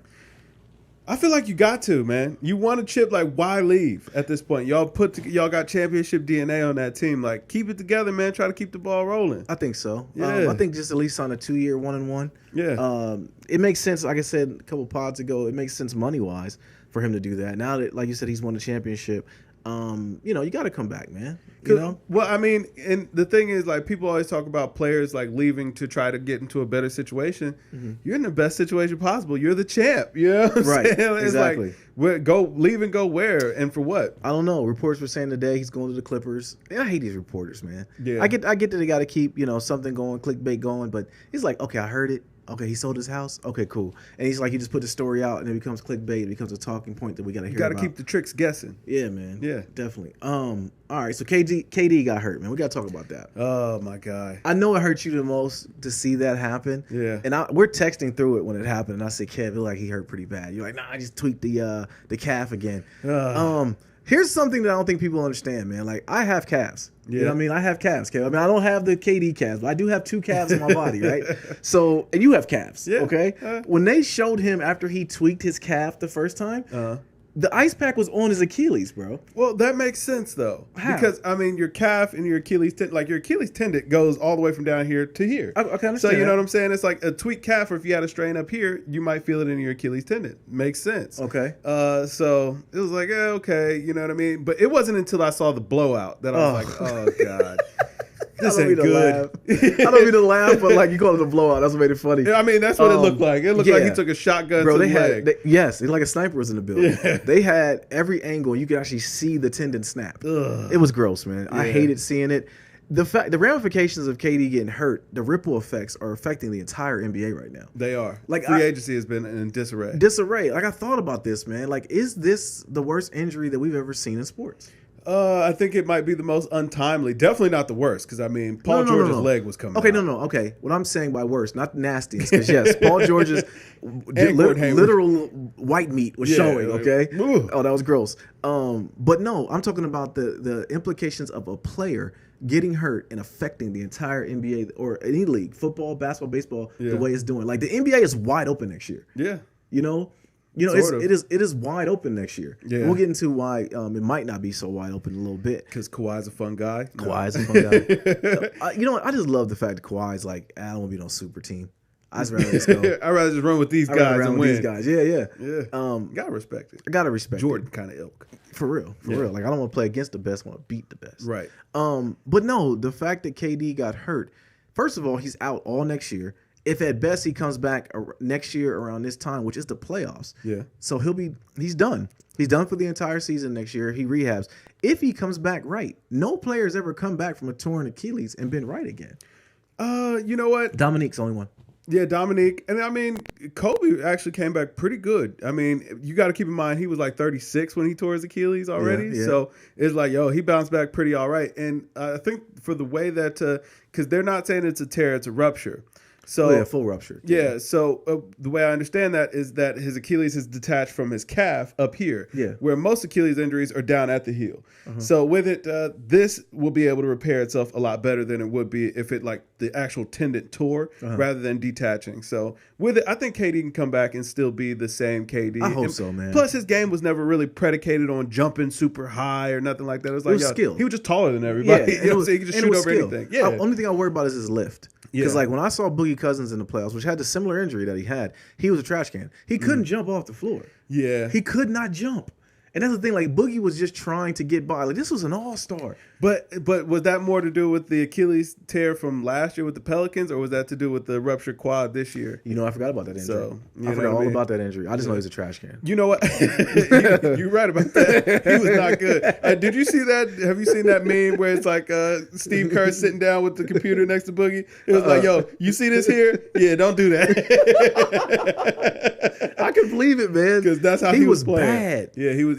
I feel like you got to, man. You want a chip, like, why leave at this point? Y'all got championship DNA on that team. Like, keep it together, man. Try to keep the ball rolling. I think so. Yeah. I think just at least on a 2-year 1-1. Yeah. It makes sense. Like I said a couple pods ago, it makes sense money-wise for him to do that. Now that, like you said, he's won the championship, you got to come back, man. Well, I mean, and the thing is, like, people always talk about players, like, leaving to try to get into a better situation. Mm-hmm. You're in the best situation possible. You're the champ. You know what I'm saying? It's exactly. Like, leave and go where and for what? I don't know. Reports were saying today he's going to the Clippers. And I hate these reporters, man. Yeah. I get that they got to keep, something going, clickbait going, but it's like, okay, I heard it. Okay, he sold his house. Okay, cool. And he's like, he just put the story out, and it becomes clickbait. It becomes a talking point that we got to hear about. You got to keep the tricks guessing. Yeah, man. Yeah, definitely. All right. So KD got hurt, man. We got to talk about that. Oh my God. I know it hurt you the most to see that happen. Yeah. And we're texting through it when it happened, and I said, Kev, it like he hurt pretty bad. You're like, nah, I just tweaked the calf again. Here's something that I don't think people understand, man. Like, I have calves. Yeah. You know what I mean? I have calves, Kev. I mean, I don't have the KD calves, but I do have 2 calves in my body, right? So, and you have calves, okay? When they showed him after he tweaked his calf the first time, The ice pack was on his Achilles, bro. Well, that makes sense though, How? because I mean, your calf and your Achilles, your Achilles tendon goes all the way from down here to here. I understand. So you know what I'm saying? It's like a tweaked calf, or if you had a strain up here, you might feel it in your Achilles tendon. Makes sense. Okay. So it was like, okay, you know what I mean? But it wasn't until I saw the blowout that I was like, oh God. This ain't good. I don't mean to laugh, but like you call it a blowout. That's what made it funny. I mean, that's what it looked like. It looked like he took a shotgun to the leg. Yes, it's like a sniper was in the building. Yeah. They had every angle. You could actually see the tendon snap. Ugh. It was gross, man. Yeah. I hated seeing it. The ramifications of KD getting hurt, the ripple effects are affecting the entire NBA right now. They are. Like free agency has been in disarray. Disarray. Like I thought about this, man. Like, is this the worst injury that we've ever seen in sports? I think it might be the most untimely. Definitely not the worst, because I mean, Paul George's leg was coming. Okay, out. Okay, what I'm saying by worst, not nastiest, because yes, Paul George's literal white meat was showing. Okay, oh, that was gross. But no, I'm talking about the implications of a player getting hurt and affecting the entire NBA or any league, football, basketball, baseball, the way it's doing. Like the NBA is wide open next year. Yeah, you know, it is wide open next year. Yeah. We'll get into why it might not be so wide open a little bit. Because Kawhi's a fun guy. Kawhi's a fun guy. You know what? I just love the fact that Kawhi's like, I don't want to be no super team. I'd rather just go. I'd rather just run with these guys and win. These guys. Yeah. Gotta respect it. I gotta respect Jordan kind of ilk. For real. Like I don't want to play against the best. I want to beat the best. Right. But no, the fact that KD got hurt. First of all, he's out all next year. If at best he comes back next year around this time, which is the playoffs. Yeah. So he's done. He's done for the entire season next year. He rehabs. If he comes back right, no player's ever come back from a torn Achilles and been right again. You know what? Dominique's the only one. Yeah, Dominique. And I mean, Kobe actually came back pretty good. I mean, you got to keep in mind, he was like 36 when he tore his Achilles already. Yeah. So it's like, he bounced back pretty all right. And I think for the way that, because they're not saying it's a tear, it's a rupture. So full rupture. Yeah. So the way I understand that is that his Achilles is detached from his calf up here. Yeah. Where most Achilles injuries are down at the heel. Uh-huh. So with it, this will be able to repair itself a lot better than it would be if it like the actual tendon tore rather than detaching. So with it, I think KD can come back and still be the same KD. I hope so, man. Plus, his game was never really predicated on jumping super high or nothing like that. It was like skill. He was just taller than everybody. Yeah, so he could just shoot over anything. Yeah. The only thing I worry about is his lift. Because like when I saw Boogie Cousins in the playoffs, which had the similar injury that he had, he was a trash can. He couldn't jump off the floor. Yeah. He could not jump. And that's the thing, like Boogie was just trying to get by. Like this was an all-star. But was that more to do with the Achilles tear from last year with the Pelicans, or was that to do with the ruptured quad this year? You know, I forgot about that injury. So, I forgot all about that injury. I just know he's a trash can. You know what? You're right about that. He was not good. Did you see that? Have you seen that meme where it's like Steve Kerr sitting down with the computer next to Boogie? It was like, yo, you see this here? Yeah, don't do that. I can believe it, man. Because that's how he was playing. Bad. Yeah, he was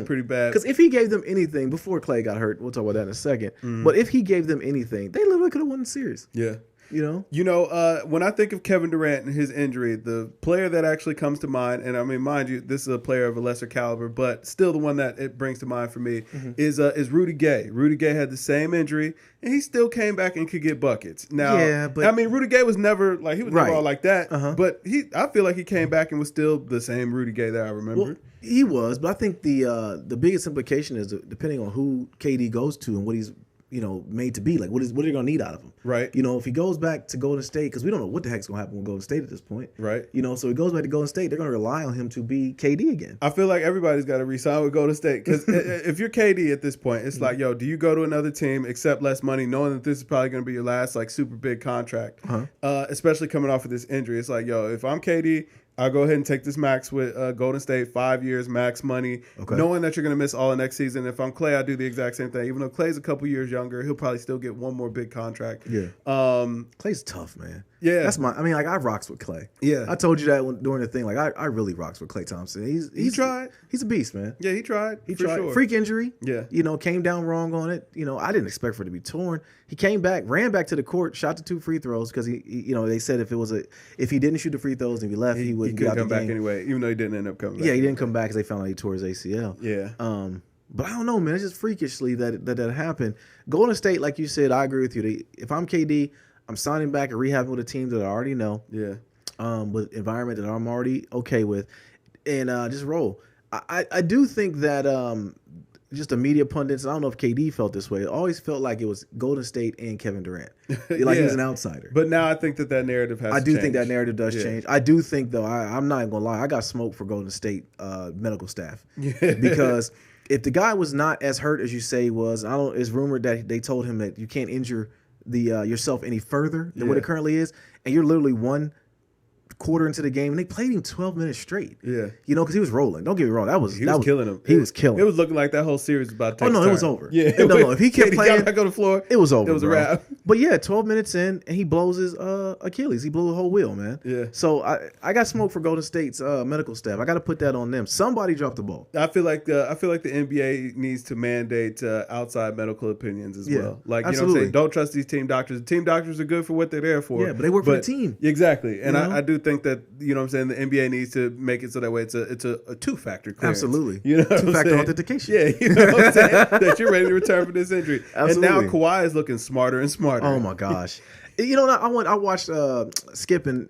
pretty bad. Because if he gave them anything before Clay got hurt, we'll talk about that in a second. But if he gave them anything, they literally could have won the series. Yeah. You know, when I think of Kevin Durant and his injury, the player that actually comes to mind, and I mean, mind you, this is a player of a lesser caliber, but still the one that it brings to mind for me is Rudy Gay. Rudy Gay had the same injury, and he still came back and could get buckets. Now, but I mean, Rudy Gay was never like never all like that, but I feel like he came back and was still the same Rudy Gay that I remember. Well, he was, but I think the biggest implication is depending on who KD goes to and what he's made to be. Like, what are they going to need out of him? Right. If he goes back to Golden State, because we don't know what the heck's going to happen with Golden State at this point. Right. So he goes back to Golden State, they're going to rely on him to be KD again. I feel like everybody's got to re-sign with Golden State. Because if you're KD at this point, it's like, yo, do you go to another team, accept less money, knowing that this is probably going to be your last, like, super big contract, especially coming off of this injury? It's like, yo, if I'm KD, I'll go ahead and take this max with Golden State, 5 years, max money, knowing that you're going to miss all the next season. If I'm Clay, I do the exact same thing. Even though Clay's a couple years younger, he'll probably still get one more big contract. Yeah. Clay's tough, man. Yeah. I rocks with Clay. Yeah. I told you that during the thing. Like, I really rocks with Klay Thompson. He tried. He's a beast, man. Yeah, he tried. He tried. Sure. Freak injury. Yeah. Came down wrong on it. I didn't expect for it to be torn. He came back, ran back to the court, shot the 2 free throws because they said if he didn't shoot the free throws and he left, he wouldn't come back anyway, even though he didn't end up coming back. Yeah, he didn't come back because they found out he tore his ACL. Yeah. But I don't know, man. It's just freakishly that happened. Golden State, like you said, I agree with you. If I'm KD, I'm signing back and rehabbing with a team that I already know. Yeah. With environment that I'm already okay with, and just roll. I do think that just the media pundits, I don't know if KD felt this way. It always felt like it was Golden State and Kevin Durant. Like he was an outsider. But now I think that narrative has I do think that narrative does change. I do think, though, I'm not even going to lie, I got smoked for Golden State medical staff. Because if the guy was not as hurt as you say he was, it's rumored that they told him that you can't injure yourself any further than what it currently is, and you're literally one quarter into the game, and they played him 12 minutes straight. Yeah, because he was rolling. Don't get me wrong, he was killing him. He was killing. It was looking like that whole series was about to take it was over. Yeah, no. If he kept playing, got back on the floor, it was over. It was a wrap. But yeah, 12 minutes in, and he blows his Achilles. He blew the whole wheel, man. Yeah. So I got smoked for Golden State's medical staff. I got to put that on them. Somebody dropped the ball. I feel like the NBA needs to mandate outside medical opinions as well. Like, you know what I'm saying? Don't trust these team doctors. The team doctors are good for what they're there for. Yeah, but they work for the team. Exactly. And I do think that, you know what I'm saying, the NBA needs to make it so that way it's a two-factor clearance. Absolutely. You know, two-factor authentication. Yeah, you know what I'm saying? That you're ready to return for this injury. Absolutely. And now Kawhi is looking smarter and smarter. Oh my gosh. You know, I watched Skip and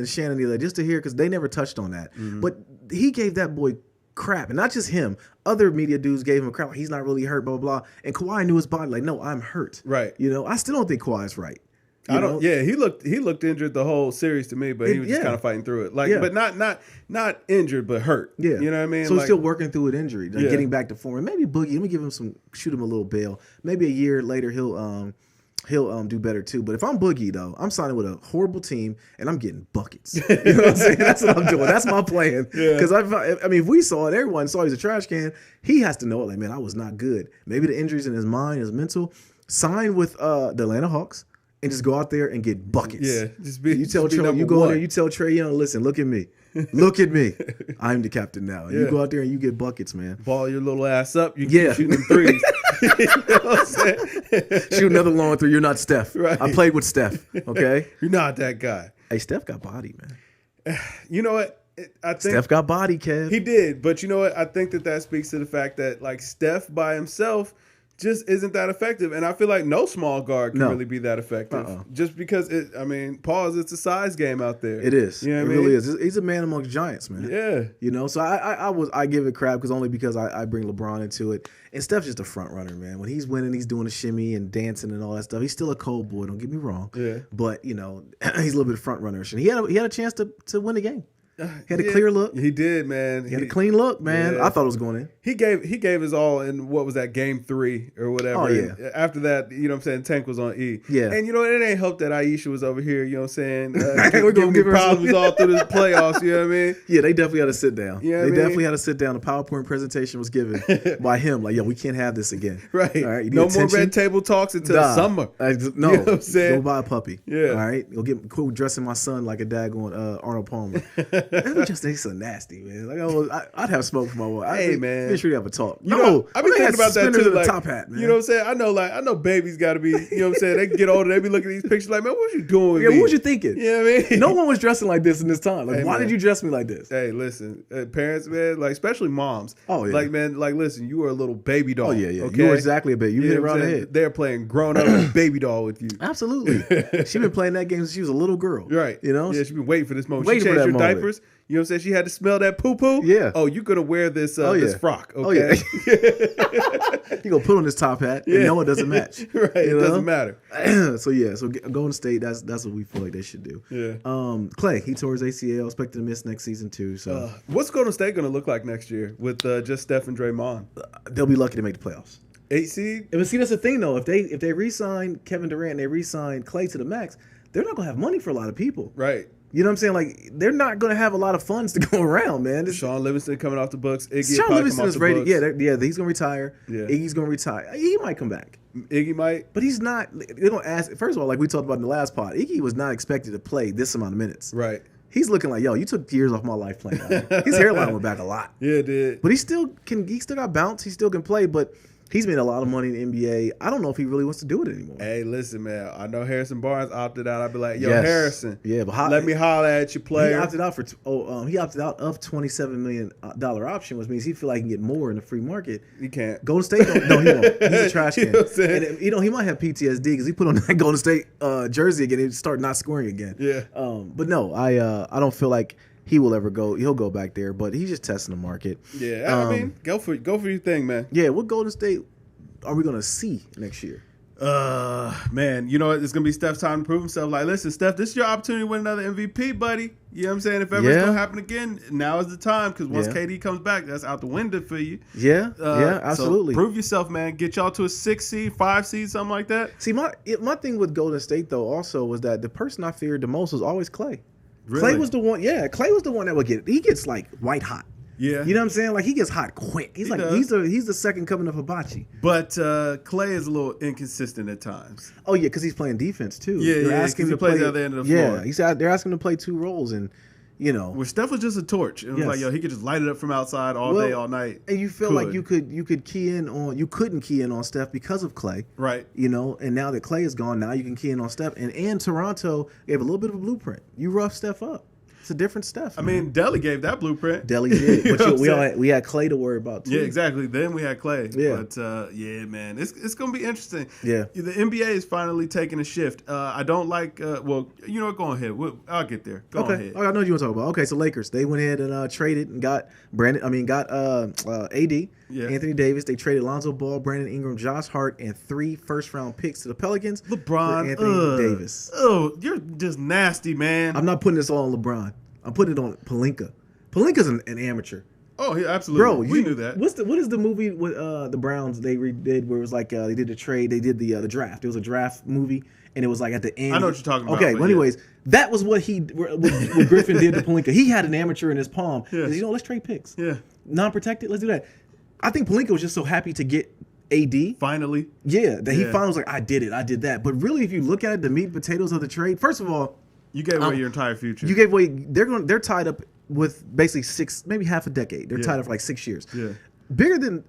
Shannon the other day just to hear, because they never touched on that. Mm-hmm. But he gave that boy crap, and not just him. Other media dudes gave him crap. He's not really hurt, blah, blah, blah. And Kawhi knew his body, like, no, I'm hurt. Right. You know, I still don't think Kawhi's right. Yeah, he looked injured the whole series to me, but he was just kind of fighting through it. Like, but not injured, but hurt. Yeah, you know what I mean. So he's still working through an injury, getting back to form. And maybe Boogie, let me shoot him a little bail. Maybe a year later he'll do better too. But if I'm Boogie, though, I'm signing with a horrible team and I'm getting buckets. You know what I'm saying? That's what I'm doing. That's my plan. Because I mean, if we saw it, everyone saw he's a trash can. He has to know, like, man, I was not good. Maybe the injuries in his mind, his mental. Sign with the Atlanta Hawks. And just go out there and get buckets. Yeah, you tell Trey, you go in there, you tell Trey Young, listen, look at me. Look at me. I'm the captain now. And you go out there and you get buckets, man. Ball your little ass up. You keep shooting them threes. You know what I'm saying? Shoot another long three. You're not Steph. Right. I played with Steph. Okay? You're not that guy. Hey, Steph got body, man. You know what? I think Steph got body, Kev. He did. But you know what? I think that speaks to the fact that, like, Steph by himself just isn't that effective. And I feel like no small guard can really be that effective. Just because, it's a size game out there. It is. You know what it really is. He's a man amongst giants, man. Yeah. You know, so I give it crap because I bring LeBron into it. And Steph's just a front runner, man. When he's winning, he's doing a shimmy and dancing and all that stuff. He's still a cold boy, don't get me wrong. Yeah. But, you know, he's a little bit front runnerish. And he had a chance to win the game. He had a clear look. He did, man. He had a clean look, man. Yeah. I thought it was going in. He gave his all in, what was that, game 3 or whatever. Oh, yeah. And after that, you know what I'm saying, Tank was on E. Yeah. And, you know, it ain't helped that Aisha was over here, you know what I'm saying, we're going to give her problems all through the playoffs, you know what I mean? Yeah, they definitely had to sit down. You know they definitely had to sit down. The PowerPoint presentation was given by him. Like, yo, we can't have this again. Right. All right. No more red table talks until summer. No. You know what I'm saying? Go buy a puppy. Yeah. All right. Go quit dressing my son like a daggone Arnold Palmer. That's so nasty, man. Like, I'd have smoke for my boy. Hey, man. Make sure you have a talk. You know, I've been thinking about that too. Like, top hat, man. You know what I'm saying? I know babies got to be, you know what I'm saying? They get older, they be looking at these pictures like, man, what was you doing with me? What was you thinking? You know what I mean? No one was dressing like this in this time. Like, why did you dress me like this? Hey, listen, parents, man, like, especially moms. Oh, yeah. Like, man, like, listen, you were a little baby doll. Oh, yeah. Okay? You were exactly a baby. You hit it around the head. They're playing grown-up baby doll with you. Absolutely. She been playing that game since she was a little girl. Right. You know? Yeah, she been waiting for this moment. She changed her diapers. You know what I'm saying? She had to smell that poo-poo. Yeah. Oh, you're going to wear this this frock, okay? Oh, yeah. You're going to put on this top hat and no, it doesn't match. Right. It doesn't matter. So Golden State, that's what we feel like they should do. Yeah. Clay, he tore his ACL, expected to miss next season too. So what's Golden State going to look like next year with just Steph and Draymond? They'll be lucky to make the playoffs. 8 seed? But see, that's the thing though. If they re-sign Kevin Durant and they re-sign Clay to the max, they're not going to have money for a lot of people. Right. You know what I'm saying? Like, they're not going to have a lot of funds to go around, man. Sean Livingston coming off the books. Sean Livingston is ready. Yeah, he's going to retire. Yeah. Iggy's going to retire. He might come back. Iggy might. But he's not. They're going to ask. First of all, like we talked about in the last pod, Iggy was not expected to play this amount of minutes. Right. He's looking like, yo, you took years off my life playing. His hairline went back a lot. Yeah, it did. But he still got bounce. He still can play, but he's made a lot of money in the NBA. I don't know if he really wants to do it anymore. Hey, listen, man. I know Harrison Barnes opted out. I'd be like, yo, yes. Harrison. Yeah, but let me holler at you, player. He opted out of $27 million option, which means he feel like he can get more in the free market. He can't. Golden State he won't. He's a trash can. You know what I'm saying? And he might have PTSD because he put on that Golden State jersey again. He'd start not scoring again. Yeah. But no, I don't feel like he will ever go. He'll go back there, but he's just testing the market. Yeah, I mean, go for your thing, man. Yeah, what Golden State are we gonna see next year? Man, you know what? It's gonna be Steph's time to prove himself. Like, listen, Steph, this is your opportunity to win another MVP, buddy. You know what I'm saying? If ever it's gonna happen again, now is the time. Because once KD comes back, that's out the window for you. Yeah, absolutely. So prove yourself, man. Get y'all to a 6 seed, 5 seed, something like that. See, my thing with Golden State though also was that the person I feared the most was always Klay. Really? Klay was the one. Yeah, Klay was the one that would get. He gets like white hot. Yeah, you know what I'm saying? Like he gets hot quick. He's he's the second coming of Hibachi. But Klay is a little inconsistent at times. Oh yeah, because he's playing defense too. Yeah, asking him to play the other end of the floor. Yeah, they're asking him to play 2 roles, and you know, where Steph was just a torch. It was like, yo, he could just light it up from outside all day, all night. And you feel like you could key in on, you couldn't key in on Steph because of Klay, right? You know, and now that Klay is gone, now you can key in on Steph. And Toronto gave a little bit of a blueprint. You rough Steph up. It's a different stuff. I mean, Delly gave that blueprint. Delly did, but we had Klay to worry about too. Yeah, exactly. Then we had Klay. Yeah, but yeah, man, it's gonna be interesting. Yeah, the NBA is finally taking a shift. I don't like. Well, you know what? Go ahead. I'll get there. Go ahead. Oh, I know what you want to talk about. Okay, so Lakers, they went ahead and traded and got AD. Yeah. Anthony Davis. They traded Lonzo Ball, Brandon Ingram, Josh Hart, and 3 first-round picks to the Pelicans. LeBron, for Anthony Davis. Oh, you're just nasty, man. I'm not putting this all on LeBron. I'm putting it on Pelinka. Pelinka's an amateur. Oh, yeah, absolutely. Bro, we knew that. What is the movie with the Browns they did where it was like they did the trade, they did the draft. It was a draft movie, and it was like at the end. I know what you're talking about. Okay, well, anyways, that was what what Griffin did to Pelinka. He had an amateur in his palm. Yeah. He said, let's trade picks. Yeah. Non-protected, let's do that. I think Pelinka was just so happy to get AD. Finally. Yeah, that he finally was like, I did it, I did that. But really, if you look at it, the meat and potatoes of the trade, first of all, you gave away your entire future. You gave away. They're tied up with basically 6, maybe half a decade. They're tied up for like 6 years. Yeah. Bigger than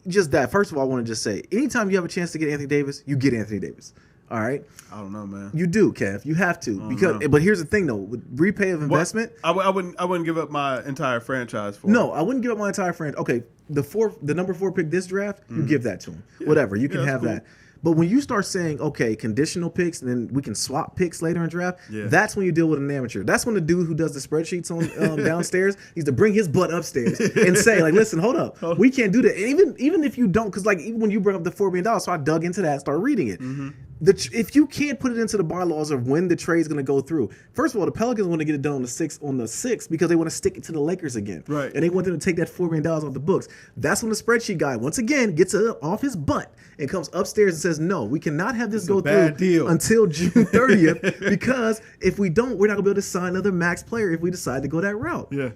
just that. First of all, I want to just say, anytime you have a chance to get Anthony Davis, you get Anthony Davis. All right. I don't know, man. You do, Kev. You have to but here's the thing though, with repay of investment, I wouldn't give up my entire franchise for. No, I wouldn't give up my entire franchise. Okay, the number 4 pick this draft, you give that to him. Yeah. Whatever, you can have that. But when you start saying, okay, conditional picks, and then we can swap picks later in draft, that's when you deal with an amateur. That's when the dude who does the spreadsheets on downstairs needs to bring his butt upstairs and say, like, listen, hold up. We can't do that. And even if you don't, because, like, even when you bring up the $4 million, so I dug into that, started reading it. Mm-hmm. If you can't put it into the bylaws of when the trade's going to go through, first of all, the Pelicans want to get it done on the 6th because they want to stick it to the Lakers again. Right. And they want them to take that $4 million off the books. That's when the spreadsheet guy, once again, gets it off his butt and comes upstairs and says, no, we cannot have this go through until June 30th because if we don't, we're not going to be able to sign another max player if we decide to go that route. Yeah.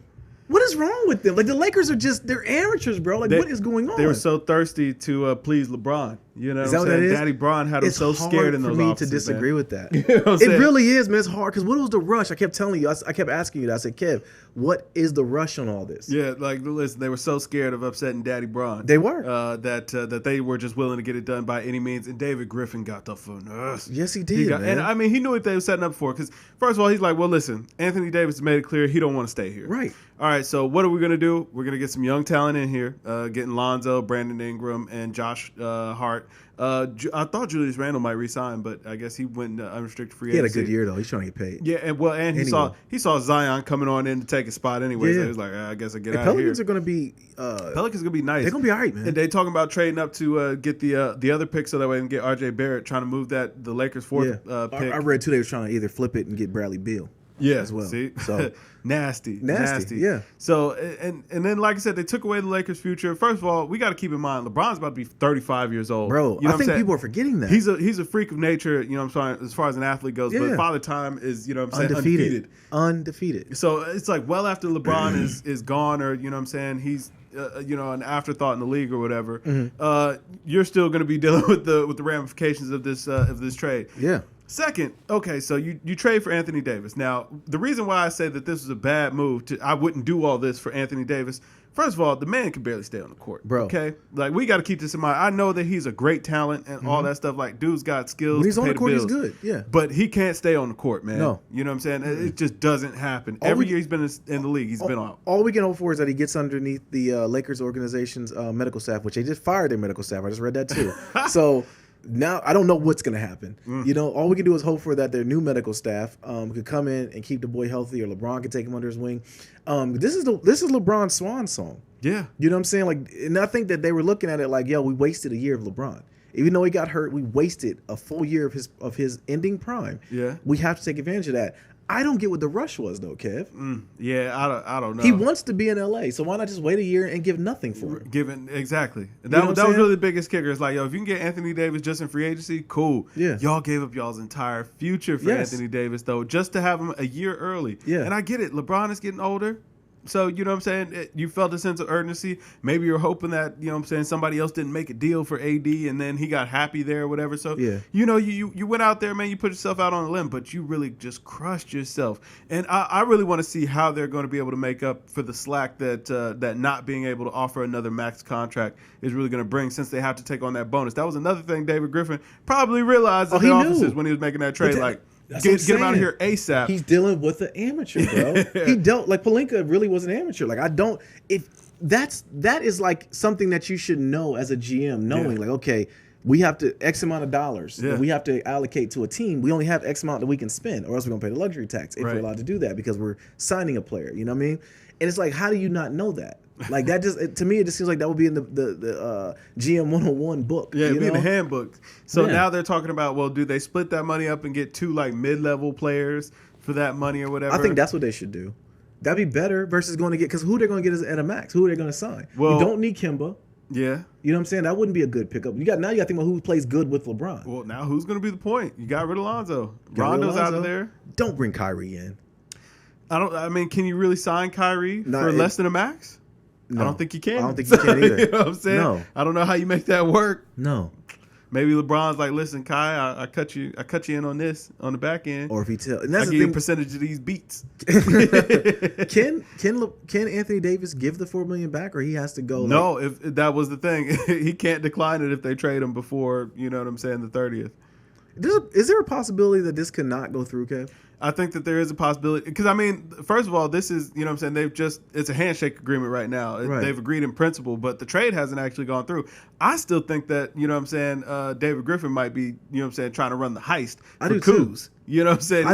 What is wrong with them? Like, the Lakers are they're amateurs, bro. Like, what is going on? They were so thirsty to please LeBron. You know what I'm saying? Daddy Bron had him so scared in those offices. It's hard for me to disagree with that. You know it really is, man. It's hard. Because what was the rush? I kept telling you. I kept asking you that. I said, Kev, what is the rush on all this? Yeah, like, listen, they were so scared of upsetting Daddy Bron. They were. That they were just willing to get it done by any means. And David Griffin got the finesse. Yes, he did, man. And, I mean, he knew what they were setting up for. Because, first of all, he's like, well, listen, Anthony Davis made it clear he don't want to stay here. Right. All right, so what are we going to do? We're going to get some young talent in here, getting Lonzo, Brandon Ingram, and Josh Hart. I thought Julius Randle might resign, but I guess he went unrestricted free agency. He had a good year though. He's trying to get paid. Yeah, and he saw Zion coming on in to take a spot anyway. Yeah. So he was like, I guess I get out of here. Pelicans are going to be. Pelicans are going to be nice. They're going to be all right, man. And they talking about trading up to get the other pick so that way they can get RJ Barrett, trying to move the Lakers' fourth pick. I read too they was trying to either flip it and get Bradley Beal. Yeah, as well. See, so nasty. Yeah. So and then, like I said, they took away the Lakers' future. First of all, we got to keep in mind LeBron's about to be 35 years old, bro. You know I think people are forgetting that he's a freak of nature. You know, what I'm saying, as far as an athlete goes. But Father Time is, you know, what I'm saying, undefeated. So it's like well after LeBron is gone, or you know, what I'm saying, he's an afterthought in the league or whatever. Mm-hmm. You're still going to be dealing with the ramifications of this trade. Yeah. Second, okay, so you trade for Anthony Davis. Now, the reason why I say that this was a bad move, I wouldn't do all this for Anthony Davis. First of all, the man can barely stay on the court, bro. Okay, like we got to keep this in mind. I know that he's a great talent and all that stuff. Like, dude's got skills. When he's on the court, bills, he's good. Yeah, but he can't stay on the court, man. No, you know what I'm saying? It just doesn't happen. Every year he's been in the league, he's been out. All we can hope for is that he gets underneath the Lakers organization's medical staff, which they just fired their medical staff. I just read that too. So. Now I don't know what's going to happen. You know, all we can do is hope for that their new medical staff could come in and keep the boy healthy, or LeBron could take him under his wing. This is LeBron's swan song. Yeah. You know what I'm saying? Like, and I think that they were looking at it like, yo, we wasted a year of LeBron. Even though he got hurt, we wasted a full year of his ending prime. Yeah. We have to take advantage of that. I don't get what the rush was though, Kev. Yeah, I don't know. He wants to be in LA, so why not just wait a year and give nothing for him? Exactly. know what That I'm was saying? really the biggest kicker. It's like, yo, if you can get Anthony Davis just in free agency, cool. Yeah. Y'all gave up y'all's entire future for Anthony Davis though, just to have him a year early. Yeah. And I get it. LeBron is getting older. So, you know what I'm saying? You felt a sense of urgency. Maybe you're hoping that, you know what I'm saying, somebody else didn't make a deal for AD and then he got happy there or whatever. So, you know, you went out there, man, you put yourself out on a limb, but you really just crushed yourself. And I really want to see how they're going to be able to make up for the slack that not being able to offer another max contract is really going to bring, since they have to take on that bonus. That was another thing David Griffin probably realized in the offices when he was making that trade. Get him out of here ASAP. He's dealing with an amateur, bro. He dealt like Pelinka really was an amateur. Like that is like something that you should know as a GM, knowing like, okay, we have to X amount of dollars that we have to allocate to a team. We only have X amount that we can spend, or else we're gonna pay the luxury tax if we're allowed to do that, because we're signing a player. You know what I mean? And it's like, how do you not know that? Like that just to me, it just seems like that would be in the GM 101 book. Yeah, it'd be in the handbook. So now they're talking about, well, do they split that money up and get two like mid-level players for that money or whatever? I think that's what they should do. That'd be better versus going to get, because who they're going to get is at a max. Who are they going to sign? Well, you don't need Kemba. Yeah. You know what I'm saying? That wouldn't be a good pickup. You got to think about who plays good with LeBron. Well, now who's going to be the point? You got rid of Lonzo. Rondo's out of there. Don't bring Kyrie in. I mean, can you really sign Kyrie for less than a max? No. I don't think you can. I don't think you can either. You know what I'm saying? No. I don't know how you make that work. No. Maybe LeBron's like, listen, Kai, I cut you in on this on the back end. Or if he tell, and that's I give you a percentage of these beats. Can Anthony Davis give the $4 million back, or he has to go? No, if that was the thing, he can't decline it if they trade him before, you know what I'm saying, the 30th. Is there a possibility that this could not go through, Kev? I think that there is a possibility, because I mean, first of all, this is, you know what I'm saying, it's a handshake agreement right now. They've agreed in principle, but the trade hasn't actually gone through. I still think that, you know what I'm saying, David Griffin might be, you know what I'm saying, trying to run the heist for Kuz. You know what I'm saying?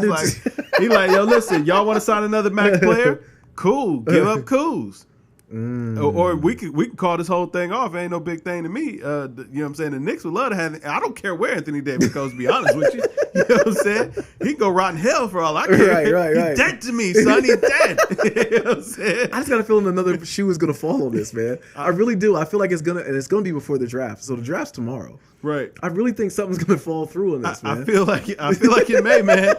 He's like, yo, listen, y'all want to sign another max player? Cool, give up Kuz. Or we could call this whole thing off. It ain't no big thing to me. You know what I'm saying? The Knicks would love to have. I don't care where Anthony Davis goes, to be honest with you. You know what I'm saying? He can go rot in hell for all I care. Right. He's dead to me, son. He's dead. You know what I'm saying? I just got a feeling another shoe is gonna fall on this, man. I really do. I feel like it's gonna be before the draft. So the draft's tomorrow. Right. I really think something's gonna fall through on this, man. I feel like it may, man.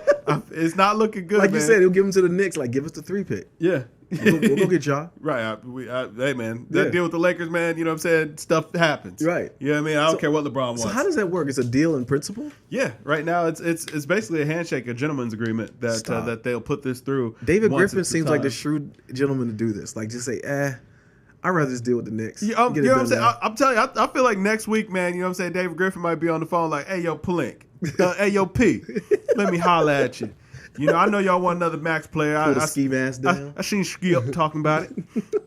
It's not looking good. Like man. you said, he'll give him to the Knicks. Like, give us the 3 pick. Yeah. We'll go get y'all. Right. Hey, man. That deal with the Lakers, man, you know what I'm saying? Stuff happens. Right. You know what I mean? I don't care what LeBron wants. So how does that work? It's a deal in principle? Yeah. Right now, it's basically a handshake, a gentleman's agreement that they'll put this through. David Griffin seems like the shrewd gentleman to do this. Like, just say, I'd rather just deal with the Knicks. You know what I'm saying? I'm telling you, I feel like next week, man, you know what I'm saying? David Griffin might be on the phone like, hey, yo, Palink. Hey, yo, P. Let me holler at you. You know, I know y'all want another max player. Pull the ski mask down. I seen Ski up talking about it.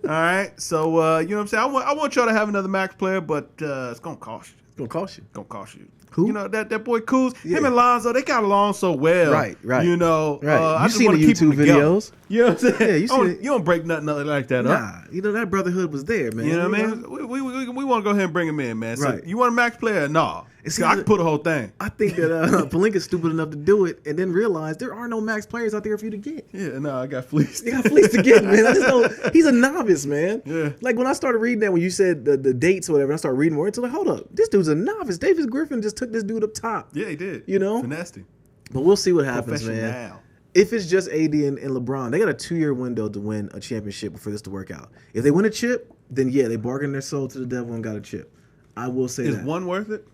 All right. So, you know what I'm saying? I want y'all to have another max player, but it's going to cost you. It's going to cost you. It's going to cost you. Who? You know, that boy Kuz, him and Lonzo, they got along so well. Right. You know, right. You've seen the YouTube videos. You know what I'm saying? Yeah, you don't break nothing like that up. Nah, you know, that brotherhood was there, man. You know what I mean? We want to go ahead and bring him in, man. So right. You want a max player? Nah. I can put a whole thing. I think that Pelinka's stupid enough to do it and then realize there are no max players out there for you to get. Yeah, no, I got fleeced. You got fleeced to get, man. I just don't, he's a novice, man. Yeah. Like when I started reading that, when you said the dates or whatever, I started reading more. It's like, hold up, this dude's a novice. David Griffin just took this dude up top. Yeah, he did. You know? Finessed him. But we'll see what happens, man. If it's just AD and LeBron, they got a 2-year window to win a championship for this to work out. If they win a chip, then yeah, they bargained their soul to the devil and got a chip. I will say that. Is one worth it?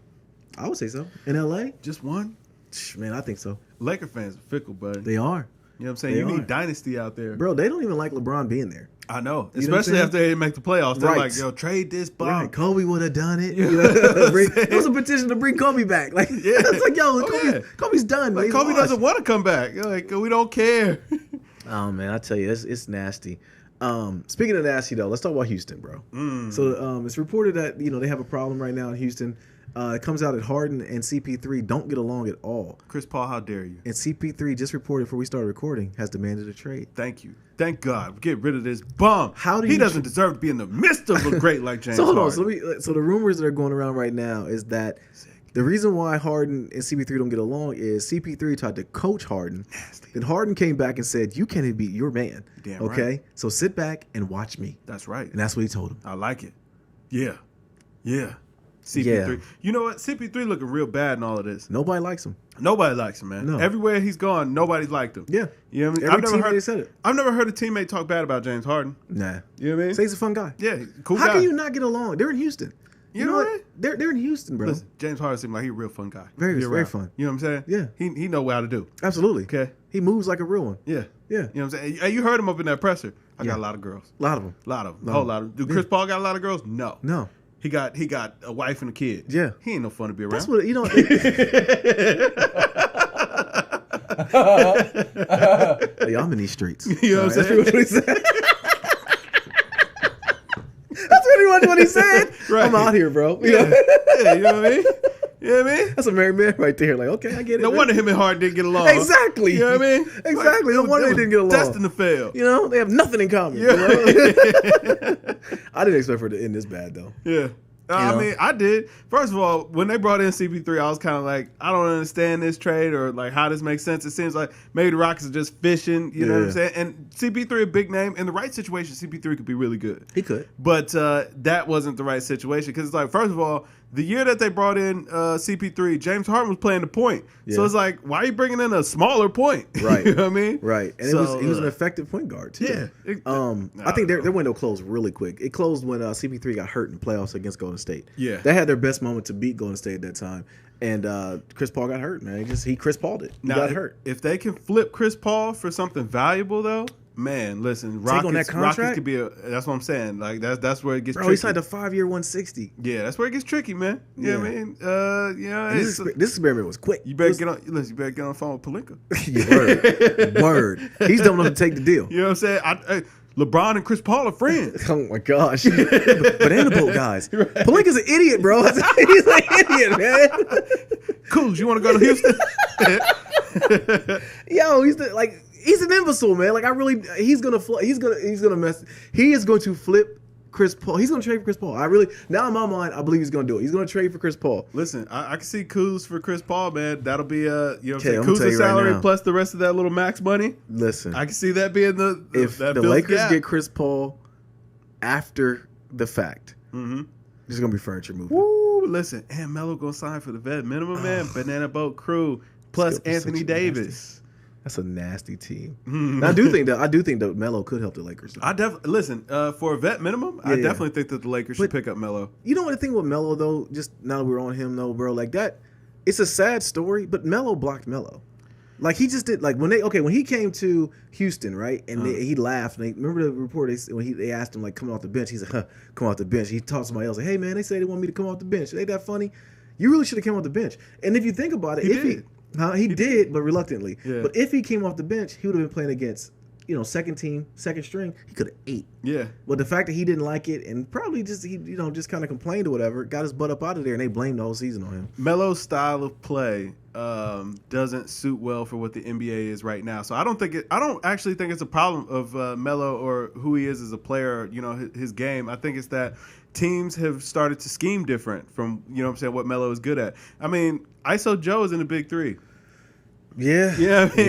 I would say so. In LA? Just one? Man, I think so. Laker fans are fickle, buddy. They are. You know what I'm saying? You need dynasty out there. Bro, they don't even like LeBron being there. I know. Especially after they make the playoffs. They're like, yo, trade this bum. Right. Kobe would have done it. You know? It was a petition to bring Kobe back. Like, it's like, yo, Kobe's done. Like, Kobe doesn't want to come back. Like, we don't care. Oh, man, I tell you, it's nasty. Speaking of nasty, though, let's talk about Houston, bro. So it's reported that, you know, they have a problem right now in Houston. It comes out that Harden and CP3 don't get along at all. Chris Paul, how dare you? And CP3 just reported before we started recording has demanded a trade. Thank you. Thank God. Get rid of this bum. He doesn't deserve to be in the midst of a great like James So hold Harden. on. So the rumors that are going around right now is that the reason why Harden and CP3 don't get along is CP3 tried to coach Harden. Nasty. Then Harden came back and said, "You can't be your man." Damn okay? right. So sit back and watch me. That's right. And that's what he told him. I like it. Yeah. CP3. Yeah. You know what? CP3 looking real bad in all of this. Nobody likes him. Nobody likes him, man. No. Everywhere he's gone, nobody's liked him. Yeah. You know what I mean? Every teammate said it. I've never heard a teammate talk bad about James Harden. Nah. You know what I mean? Say he's a fun guy. Yeah, cool How guy. can you not get along? They're in Houston. You know what? They're in Houston, bro. Listen, James Harden seems like he's a real fun guy. Very Be around. fun. You know what I'm saying? Yeah. He know what how to do. Absolutely. Okay. He moves like a real one. Yeah. Yeah. You know what I'm saying? Hey, you heard him up in that presser. I got a lot of girls. A lot of them. A lot of them. A whole lot of them. Do Chris Paul got a lot of girls? No. No. He got a wife and a kid. Yeah. He ain't no fun to be around. That's what, you know. Hey, I'm in these streets. You know what I'm saying? That's what he said. That's pretty much what he said. Right. I'm out here, bro. You Yeah. know? Yeah, you know what I mean? You know what I mean? That's a married man right there. Like, okay, I get it. No man. wonder him and Harden didn't get along. Exactly. You know what I mean? Exactly. No wonder they didn't get along. Destined to fail. You know, they have nothing in common. Yeah. You know? I didn't expect for it to end this bad, though. Yeah. I mean, I did. First of all, when they brought in CP3, I was kind of like, I don't understand this trade or like how this makes sense. It seems like maybe the Rockets are just fishing, you know what I'm saying? And CP3 a big name. In the right situation, CP3 could be really good. He could. But that wasn't the right situation because it's like, first of all, the year that they brought in CP3, James Harden was playing the point. Yeah. So it's like, why are you bringing in a smaller point? Right. You know what I mean? Right. And So, he was an effective point guard, too. Yeah. I think their window closed really quick. It closed when CP3 got hurt in the playoffs against Golden State. Yeah. They had their best moment to beat Golden State at that time. And Chris Paul got hurt, man. He Chris Paul'd it. He got hurt. If they can flip Chris Paul for something valuable, though, man, listen, Rockets, on that contract? Rockets could be that's what I'm saying. Like that's where it gets Bro, tricky. he signed a 5-year 160. Yeah, that's where it gets tricky, man. You know what I mean? And this experiment was quick. You better get on the phone with Pelinka. Word. He's dumb enough to take the deal. You know what I'm saying? LeBron and Chris Paul are friends. Oh my gosh. Banana boat guys. Right. Palinka's an idiot, bro. He's an idiot, man. Cool. You want to go to Houston? Yo, he's an imbecile, man. Like he is going to flip Chris Paul. He's going to trade for Chris Paul. Now in my mind, I believe he's going to do it. He's going to trade for Chris Paul. Listen, I can see Kuz for Chris Paul, man. That'll be you know what I'm saying? I'm gonna tell Kuz's you right salary now. plus the rest of that little max money. Listen, I can see that being if that the fills Lakers gap. get Chris Paul after the fact, there's going to be furniture moving. Woo, listen, and Melo gonna sign for the vet minimum, man. Banana Boat Crew plus Skip is Anthony such a Davis. That's a nasty team. Now, I do think that Melo could help the Lakers. I definitely listen for a vet minimum. I definitely think that the Lakers should pick up Melo. You know what the thing with Melo though? Just now that we're on him though, bro. Like that, it's a sad story. But Melo blocked Melo. Like he just did. Like when he came to Houston, right? And he laughed. And remember the report when they asked him like coming off the bench. He said, "Come off the bench." He talked to somebody else like, "Hey man, they say they want me to come off the bench. Ain't that funny? You really should have come off the bench." And if you think about it, he did, but reluctantly. Yeah. But if he came off the bench, he would have been playing against, second team, second string. He could have ate. Yeah. But the fact that he didn't like it and probably just just kind of complained or whatever, got his butt up out of there, and they blamed the whole season on him. Melo's style of play doesn't suit well for what the NBA is right now. So I don't actually think it's a problem of Melo or who he is as a player. His game. I think it's that teams have started to scheme different from what Melo is good at. I mean, ISO Joe is in the big three. Yeah. Yeah. I mean,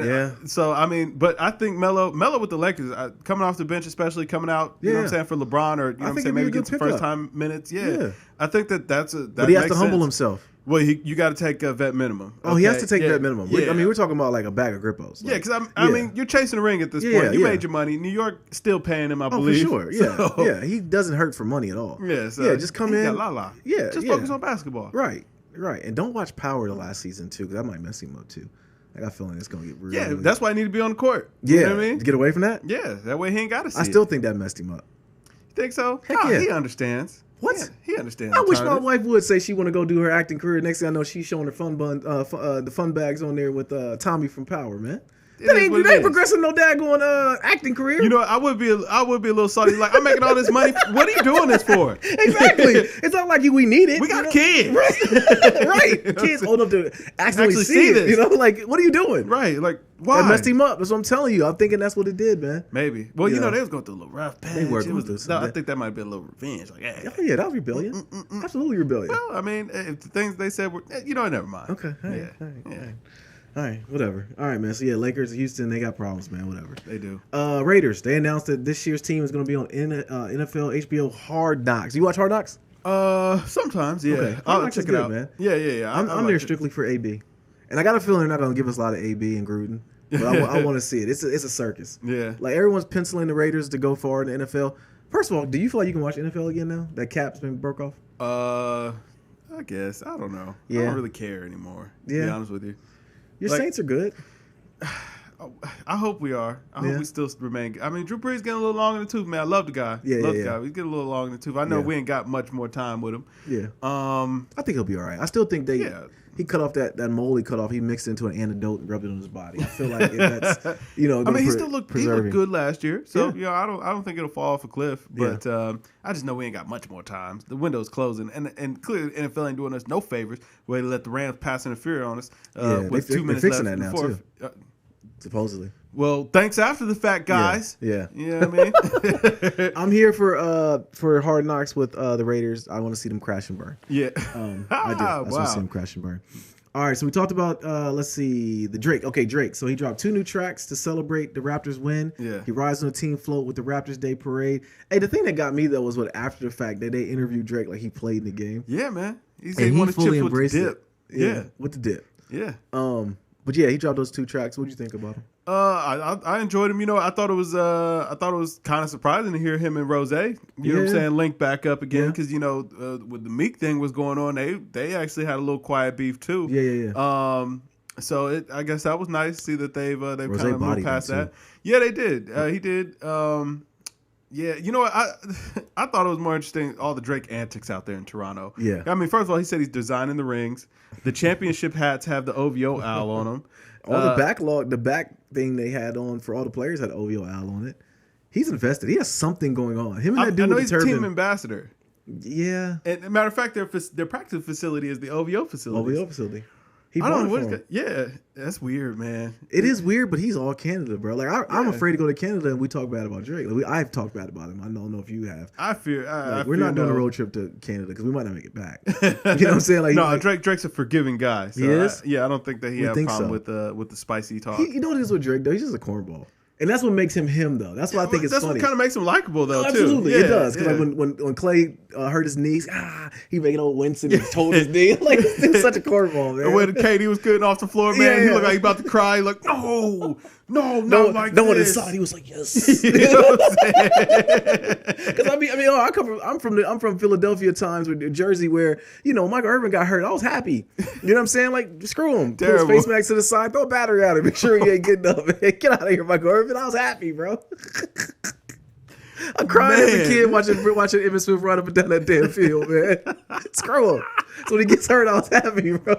yeah. So I mean, but I think Melo with the Lakers coming off the bench, especially coming out, you know what I'm saying, for LeBron or maybe get some first time minutes. Yeah. I think that's but he has to humble himself. Well, you got to take a vet minimum. Oh, he has to take vet minimum. Yeah. I mean, we're talking about like a bag of Grippos. Yeah, because I mean, you're chasing the ring at this point. You made your money. New York still paying him, I believe. For sure. Yeah, he doesn't hurt for money at all. Yeah, so just come in. Just focus on basketball. Right. And don't watch Power the last season too, because that might mess him up too. I got a feeling it's gonna get really. Yeah, that's why I need to be on the court. Yeah, you know what I mean, to get away from that. Yeah, that way he ain't got to see. I still think that messed him up. You think so? Heck yeah. He understands. What? Yeah, he understands. I wish my wife would say she want to go do her acting career. Next thing I know, she's showing her the fun bags on there with Tommy from Power, man. That ain't progressing no daggone acting career. You know, I would be a little salty. Like, I'm making all this money. What are you doing this for? Exactly. It's not like we need it. We got kids. Right. Kids old enough to actually see it. this. You know, like, what are you doing? Right. Like, why? That messed him up. That's what I'm telling you. I'm thinking that's what it did, man. Maybe. Well, you know, they was going through a little rough patch. They were going through something. I think that might be a little revenge. Like, hey. Oh, yeah, that was rebellion. Absolutely rebellion. Well, I mean, if the things they said were, you know, never mind. Okay. All right, whatever. All right, man. So, yeah, Lakers, Houston, they got problems, man. Whatever. They do. Raiders, they announced that this year's team is going to be on NFL HBO Hard Knocks. You watch Hard Knocks? Sometimes, yeah. Okay. I'll check it out, man. Yeah. I'm there strictly for AB. And I got a feeling they're not going to give us a lot of AB and Gruden. But I want to see it. It's a circus. Yeah. Like, everyone's penciling the Raiders to go far in the NFL. First of all, do you feel like you can watch NFL again now? That cap's been broke off? I guess. I don't know. Yeah. I don't really care anymore, to be honest with you. Your Saints are good. I hope we are. I hope we still remain. I mean, Drew Brees getting a little long in the tooth, man. I love the guy. Love the guy. He's getting a little long in the tooth. I know we ain't got much more time with him. Yeah. I think he'll be all right. I still think he cut off that mole he cut off. He mixed into an antidote and rubbed it on his body. I feel like that's I mean, he looked good last year. So I don't think it'll fall off a cliff. But I just know we ain't got much more time. The window's closing, and clearly the NFL ain't doing us no favors. Where they let the Rams pass interfere on us with 2 minutes left. They're fixing that now too. Supposedly. Well, thanks after the fact, guys. Yeah. You know what I mean? I'm here for Hard Knocks with the Raiders. I want to see them crash and burn. Yeah. I do. I just want to see them crash and burn. All right, so we talked about, let's see, the Drake. Okay, Drake. So he dropped 2 new tracks to celebrate the Raptors win. Yeah. He rides on the team float with the Raptors Day Parade. Hey, the thing that got me, though, was after the fact that they interviewed Drake like he played in the game. Yeah, man. He said he wanted fully chips embraced with the dip. dip. Yeah, with the dip. Yeah. But yeah, he dropped those 2 tracks. What did you think about them? I enjoyed him. You know, I thought it was kind of surprising to hear him and Rose. You know what I'm saying? Link back up again because with the Meek thing was going on, they actually had a little quiet beef too. Yeah. So I guess that was nice to see that they've kind of moved past that. Too. Yeah, they did. He did. Yeah, you know what? I thought it was more interesting, all the Drake antics out there in Toronto. Yeah. I mean, first of all, he said he's designing the rings. The championship hats have the OVO owl on them. All the back thing they had on for all the players had OVO owl on it. He's invested. He has something going on. Him and that dude with the turban. He's team ambassador. Yeah. And matter of fact, their practice facility is the OVO facility. OVO facility. He I don't know what. Yeah, that's weird, man. It is weird, but he's all Canada, bro. Like I'm afraid to go to Canada and we talk bad about Drake. Like, I've talked bad about him. I don't know if you have. We're not doing a road trip to Canada because we might not make it back. You know what I'm saying? Like, no, Drake's a forgiving guy. So he is. I don't think that he has a problem with the spicy talk. You know what it is with Drake though? He's just a cornball. And that's what makes him though. That's why I think it's funny. That's what kind of makes him likable though, too. Absolutely, it does. Because like when Clay hurt his knees, he making old wince and told his knee. Like, it's such a cornball, man. And when Katie was getting off the floor, man, he looked like he about to cry. Like, no, like no one this. inside. He was like, yes. You know what I'm saying? Because I'm from Philadelphia times with Jersey where Michael Irvin got hurt. I was happy. You know what I'm saying? Like, screw him. Terrible. Put his face mask to the side. Throw a battery at him. Make sure he ain't getting up. Get out of here, Michael Irvin. I was happy, bro. I'm crying as a kid watching Emmitt Smith run up and down that damn field, man. Screw him. So when he gets hurt, I was happy, bro.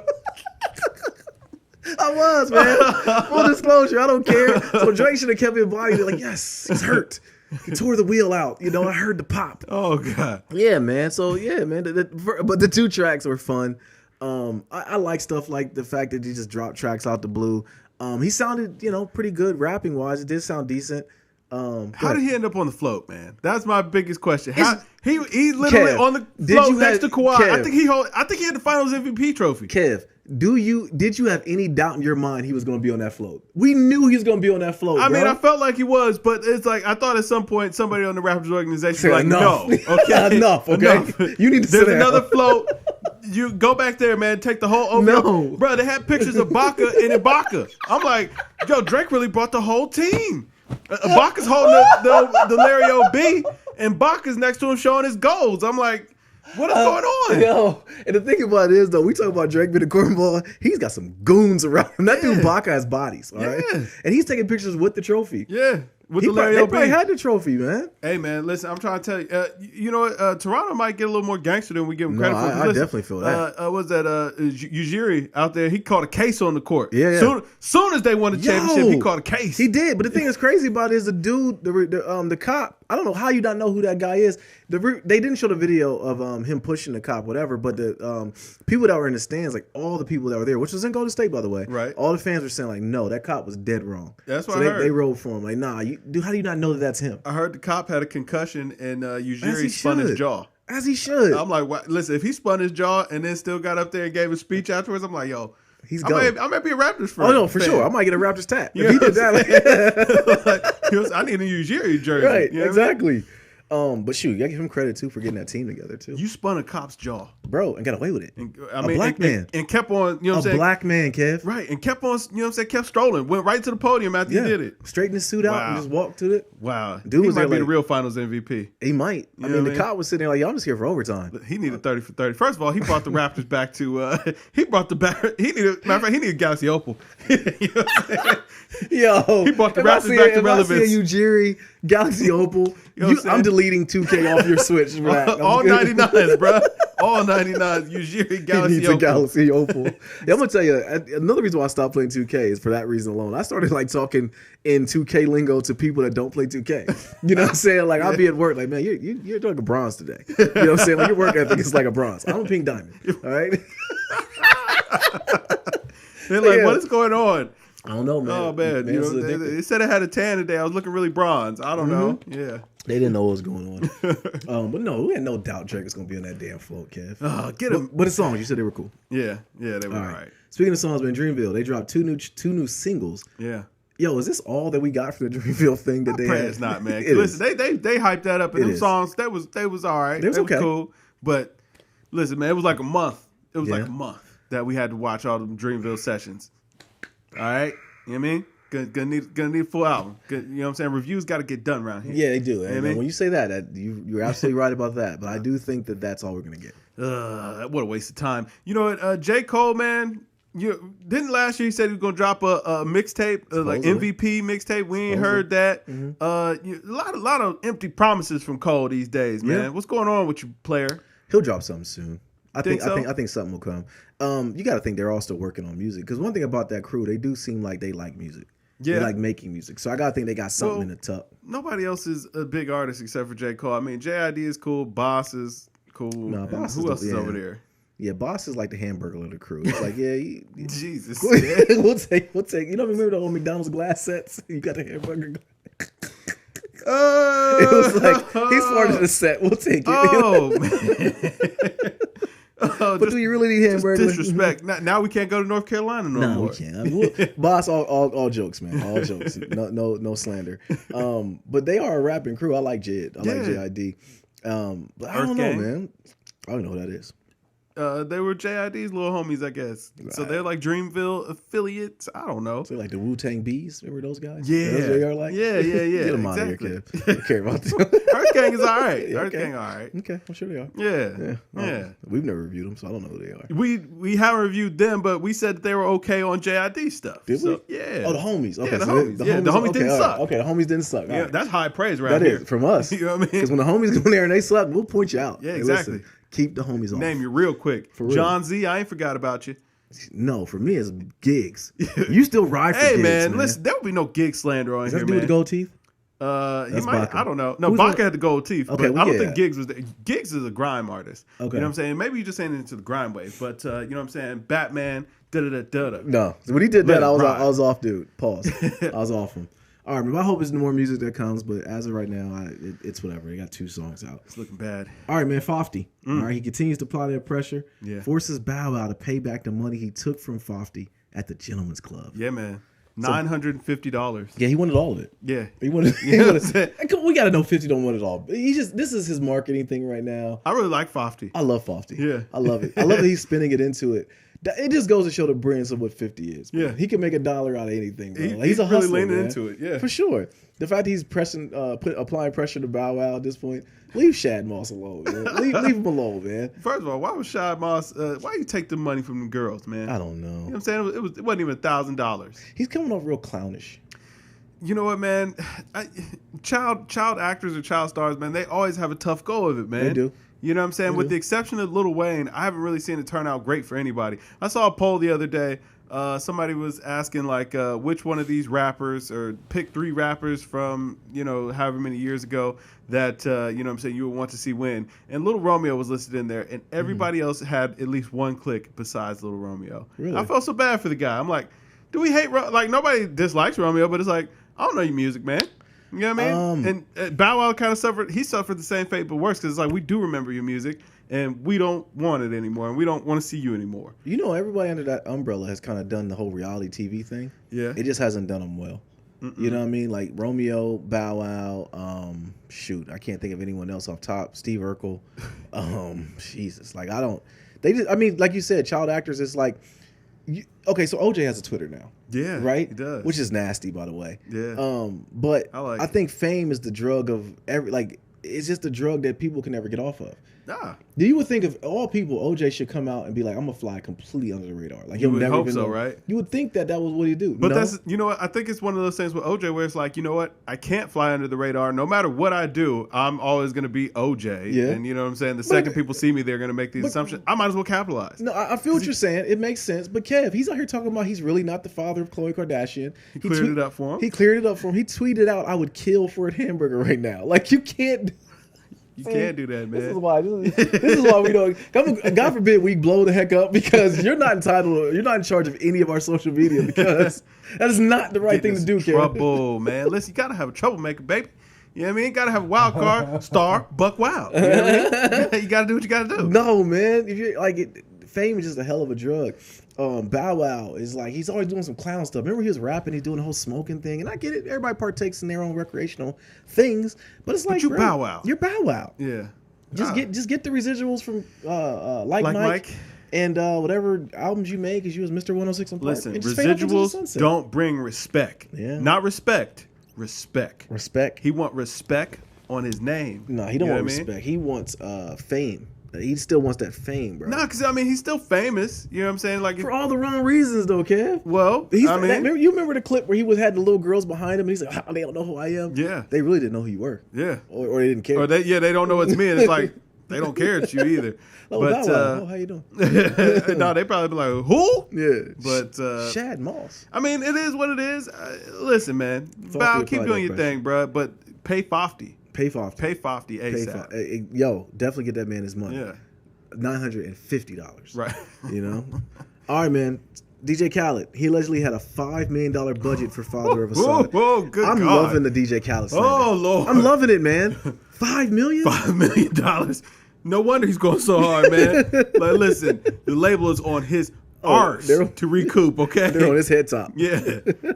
I was, man. Full disclosure, I don't care. So Drake should have kept his body like, yes, he's hurt. He tore the wheel out. I heard the pop. Oh, God. Yeah, man. So, yeah, man. But the 2 tracks were fun. I like stuff like the fact that he just dropped tracks out the blue. He sounded, pretty good rapping wise. It did sound decent. How did he end up on the float, man? That's my biggest question. He literally Kev, on the float next to Kawhi. Kev, I think he had the Finals MVP trophy. Kev, did you have any doubt in your mind he was going to be on that float? We knew he was going to be on that float. I mean, I felt like he was, but it's like I thought at some point somebody on the Raptors organization was like, no, okay, enough. You need to sit down. There's another float. You go back there, man. Take the whole OVO. No, bro. They had pictures of Baca and Ibaka. I'm like, yo, Drake really brought the whole team. Ibaka's holding the Larry O.B. and Baca's next to him showing his goals. I'm like, what is going on? Yo, and the thing about it is, though, we talk about Drake being a cornball. He's got some goons around him. That dude Baca has bodies, all right? And he's taking pictures with the trophy. Yeah. with He the Larry they O.B. probably had the trophy, man. Hey man, listen, I'm trying to tell you. You know what? Toronto might get a little more gangster than we give them credit for. I definitely feel that. Was that Ujiri out there? He caught a case on the court. Yeah. Soon as they won the championship, he caught a case. He did. But the thing that's crazy about it is the dude, the cop. I don't know how you don't know who that guy is. They didn't show the video of him pushing the cop, whatever. But the people that were in the stands, like all the people that were there, which was in Golden State, by the way, right? All the fans were saying like, no, that cop was dead wrong. That's what I heard. They rolled for him. Like, nah, dude, how do you not know that that's him? I heard the cop had a concussion and Ujiri spun his jaw. As he should. I'm like, what? Listen, if he spun his jaw and then still got up there and gave a speech afterwards, I'm like, yo. I might be a Raptors fan. Oh no, for sure. I might get a Raptors tat. If he did that, I need a Ujiri jersey. Right, you know exactly. But shoot, you gotta give him credit too for getting that team together too. You spun a cop's jaw, bro, and got away with it. A black man, and kept on. You know what I'm saying? A black man, Kev. Right, and kept on. You know what I'm saying? Kept strolling. Went right to the podium after he did it. Straightened his suit out and just walked to it. Wow, Dude he might be the real Finals MVP. He might. I mean, the cop was sitting there like, y'all just here for overtime. He needed 30 for 30. First of all, he brought the Raptors back to. He brought the back. Matter of fact, he needed Galaxy Opal. You know what I'm saying? Yo, he brought the Raptors back to relevance. If I see a Ujiri, Galaxy Opal, I'm deleting 2K off your Switch for that. All 99s, bro. All 99s. Ujiri, Galaxy Opal. Galaxy Opal. I'm gonna tell you another reason why I stopped playing 2K is for that reason alone. I started like talking in 2K lingo to people that don't play 2K. You know what I'm saying? Like I'll be at work, like, man, you're like a bronze today. You know what I'm saying? Like your work ethic is like a bronze. I'm a pink diamond. All right. They're like, what is going on? I don't know, man. Oh man, you know, they said I had a tan today. I was looking really bronze. I don't know. Yeah, they didn't know what was going on. But no, we had no doubt Drake was gonna be on that damn float, Kev. Get him. But the songs, you said they were cool. Yeah, they were all right. Speaking of songs, man, Dreamville, they dropped two new singles. Yeah. Yo, is this all that we got from the Dreamville thing that they had? It's not, man. Listen, they hyped that up, and them songs they was all right. They was cool. But listen, man, it was like a month. It was like a month that we had to watch all the Dreamville sessions. All right, you know what I mean? Gonna need a full album. You know what I'm saying? Reviews got to get done around here. Yeah, they do. You know what I mean? When you say that you're absolutely right about that. But I do think that that's all we're gonna get. What a waste of time. You know what? J. Cole, man. Didn't last year he said he was gonna drop a mixtape, like MVP mixtape. We ain't heard that. Mm-hmm. A lot of empty promises from Cole these days, man. Yeah. What's going on with you, player? He'll drop something soon. I think something will come. You got to think they're all still working on music because one thing about that crew, they do seem like they like music. Yeah, they like making music. So I got to think they got something in the tuck. Nobody else is a big artist except for J. Cole. I mean, JID is cool. Boss is cool. No, Boss who else is over there? Yeah, Boss is like the hamburger of the crew. It's like, Jesus. we'll take. You don't remember the old McDonald's glass sets? You got the hamburger. It was like he started the set. We'll take it. Oh man. But do you really need hamburger? Disrespect. Now we can't go to North Carolina no more. No, we can't. Boss, all jokes, man. All jokes. No slander. But they are a rapping crew. I like Jid. I like JID. But I don't know, man. I don't know who that is. They were JID's little homies, I guess. Right. So they're like Dreamville affiliates. I don't know. So like the Wu-Tang Bees. Remember those guys? Yeah. Those they are like? Yeah. Get them out of here, kid. I care about them. Earth Gang is all right. Earth Gang all right. Okay, I'm sure they are. Yeah. We've never reviewed them, so I don't know who they are. We haven't reviewed them, but we said that they were okay on JID stuff. Did we? Yeah. Oh, the homies. Okay, yeah, the homies. The homies didn't suck. Okay, the homies didn't suck. Yeah, that's high praise right here. That is, from us. You know what I mean? Because when the homies go in there and they suck, we'll point you out. Yeah, exactly. Listen, keep the homies off. Name you real quick. For real. John Z, I ain't forgot about you. No, for me it's gigs. You still ride for gigs, man. Listen, there would be no gig slander on here, man. Does that do with the gold teeth? He might. Baka. I don't know. No, Baka had the gold teeth. Okay, but I don't think Giggs was there. Giggs is a grime artist. Okay. You know what I'm saying? Maybe you just ain't into the grime wave, but you know what I'm saying? Batman, da-da-da-da-da. No. When he did that, I was off, dude. Pause. I was off him. All right, man. I hope it's more music that comes, but as of right now, it's whatever. They got 2 songs out. It's looking bad. All right, man. Fofty. All right, he continues to apply that pressure. Yeah. Forces Bow Wow to pay back the money he took from Fofty at the Gentleman's Club. Yeah, man. $950. Yeah, he wanted all of it. Yeah, he wanted. We got to know 50 don't want it all. This is his marketing thing right now. I really like Fofty. I love Fofty. Yeah, I love it. I love that he's spinning it into it. It just goes to show the brilliance of what 50 is. Bro. Yeah, he can make $1 out of anything. Bro. He's a hustler, really leaning man. into it. Yeah, for sure. The fact that he's applying pressure to Bow Wow at this point, leave Shad Moss alone, man. leave him alone, man. First of all, why was Shad Moss? Why you take the money from the girls, man? I don't know. You know what I'm saying? It wasn't even $1,000. He's coming off real clownish. you know what, man? Child actors or child stars, man, they always have a tough go of it, man. They do. You know what I'm saying? With the exception of Lil Wayne, I haven't really seen it turn out great for anybody. I saw a poll the other day. Somebody was asking, like, which one of these rappers, or pick 3 rappers from, however many years ago that, you know what I'm saying, you would want to see win. And Little Romeo was listed in there, and everybody else had at least one click besides Little Romeo. Really? I felt so bad for the guy. I'm like, do we hate, like, nobody dislikes Romeo, but it's like, I don't know your music, man. You know what I mean? And Bow Wow kind of suffered the same fate, but worse, because it's like, we do remember your music, and we don't want it anymore, and we don't want to see you anymore. Everybody under that umbrella has kind of done the whole reality TV thing. Yeah. It just hasn't done them well. You know what I mean? Like Romeo, Bow Wow, I can't think of anyone else off top. Steve Urkel. Jesus. Like, like you said, child actors, it's like, okay, so OJ has a Twitter now. Yeah, right. He does, which is nasty, by the way. Yeah. But I think fame is the drug of it's just a drug that people can never get off of. Nah. You would think of all people, OJ should come out and be like, I'm gonna fly completely under the radar. Like, you would hope so, right? You would think that was what he'd do. But that's, what, I think it's one of those things with OJ where it's like, you know what, I can't fly under the radar. No matter what I do, I'm always gonna be OJ. Yeah. And you know what I'm saying? The second people see me, they're gonna make these assumptions. I might as well capitalize. No, I feel what you're saying. It makes sense. But Kev, he's out here talking about he's really not the father of Khloe Kardashian. He cleared it up for him. He cleared it up for him. He tweeted out, I would kill for a hamburger right now. Like, you can't. You can't do that, man. This is why we don't. God forbid we blow the heck up, because you're not entitled. You're not in charge of any of our social media, because that is not the right thing to do, Karen. Trouble, man. Listen, you gotta have a troublemaker, baby. You know what I mean? You gotta have a wild card, star, buck wild. You know what I mean? You gotta do what you gotta do. No, man. If you're like, fame is just a hell of a drug. Bow Wow is like, he's always doing some clown stuff. Remember, he was rapping, he's doing the whole smoking thing, and I get it. Everybody partakes in their own recreational things, but it's like, you're Bow Wow. You're Bow Wow. Yeah. Just get the residuals from like Mike. And whatever albums you make, because you was Mr. 106 on Park. Listen, residuals don't bring respect. Yeah. Not respect. Respect. Respect. He want respect on his name. No, he don't want respect. He wants fame. He still wants that fame, bro. No, because, he's still famous. You know what I'm saying? Like, for all the wrong reasons, though, Kev. Well, you remember the clip where he had the little girls behind him, and he's like, they don't know who I am? Yeah. They really didn't know who you were. Yeah. Or they didn't care. Or they don't know it's me, and it's like, they don't care it's you either. But how you doing? No, they probably be like, who? Yeah. But Shad Moss. It is what it is. Listen, man. Bow, keep doing your thing, bro. But pay Fofty. Pay Fofty ASAP. Yo, definitely get that man his money. Yeah. $950. Right. All right, man. DJ Khaled, he allegedly had a $5 million budget for Father of a Son. Good I'm God. loving the DJ Khaled slander. Lord. I'm loving it, man. $5 million? $5 million. No wonder he's going so hard, man. Like, listen, the label is on his arse to recoup, okay? They're on his head top. Yeah.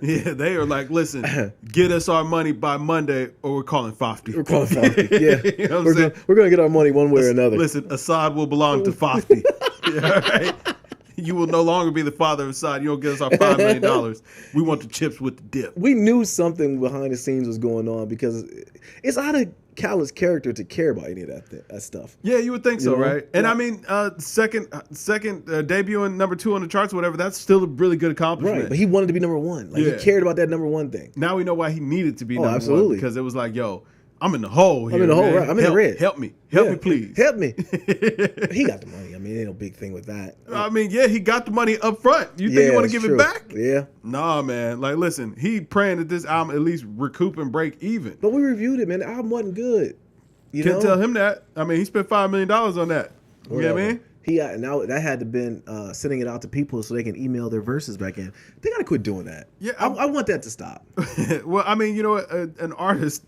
They are like, listen, get us our money by Monday, or we're calling Fofty. We're calling Fofty, yeah. You know we're going to get our money one way or another. Listen, Assad will belong to Fofty. Yeah, all right? You will no longer be the father of Assad. You don't get us our $5 million. We want the chips with the dip. We knew something behind the scenes was going on, because it's out of Khaled's character to care about any of that stuff. Yeah, you would think so, right? And second debuting number 2 on the charts or whatever, that's still a really good accomplishment. Right, but he wanted to be number 1. Like, he cared about that number 1 thing. Now we know why he needed to be number 1, because it was like, yo, I'm in the hole here. I'm in the hole, right? I'm in the red. Help me. Help me, please. Help me. He got the money. Ain't no big thing with that. He got the money up front. You think you want to give it back? Yeah. Nah, man. Like, listen, he praying that this album at least recoup and break even. But we reviewed it, man. The album wasn't good. Can't tell him that. He spent $5 million on that. You know what I mean? Now that had to been sending it out to people so they can email their verses back in. They gotta quit doing that. Yeah, I want that to stop. Well, an artist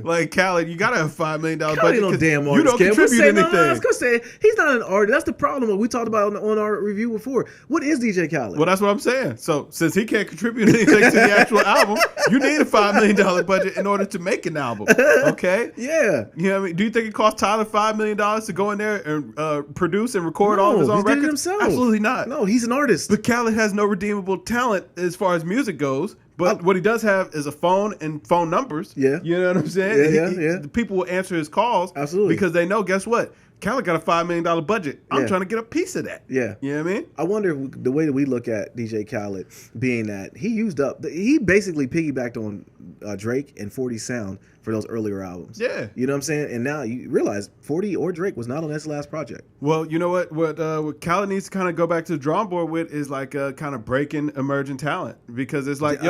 like Khaled, you gotta have $5 million budget. No damn artist. You don't contribute anything. No, I was gonna say he's not an artist. That's the problem. We talked about on our review before. What is DJ Khaled? Well, that's what I'm saying. So since he can't contribute anything to the actual album, you need a $5 million budget in order to make an album. Okay? Yeah. You know what I mean? Do you think it cost Tyler $5 million to go in there and produce and record all of his own records? Did it himself. Absolutely not. No, he's an artist. But Khaled has no redeemable talent as far as music goes. But what he does have is a phone and phone numbers. Yeah. You know what I'm saying? Yeah. People will answer his calls. Absolutely. Because they know, guess what? Khaled got a $5 million budget. I'm trying to get a piece of that. Yeah. You know what I mean? I wonder the way that we look at DJ Khaled being that he basically piggybacked on Drake and 40's sound for those earlier albums. Yeah. You know what I'm saying? And now you realize 40 or Drake was not on his last project. Well, you know what Khaled needs to kind of go back to the drawing board with is like kind of breaking emerging talent, because it's like,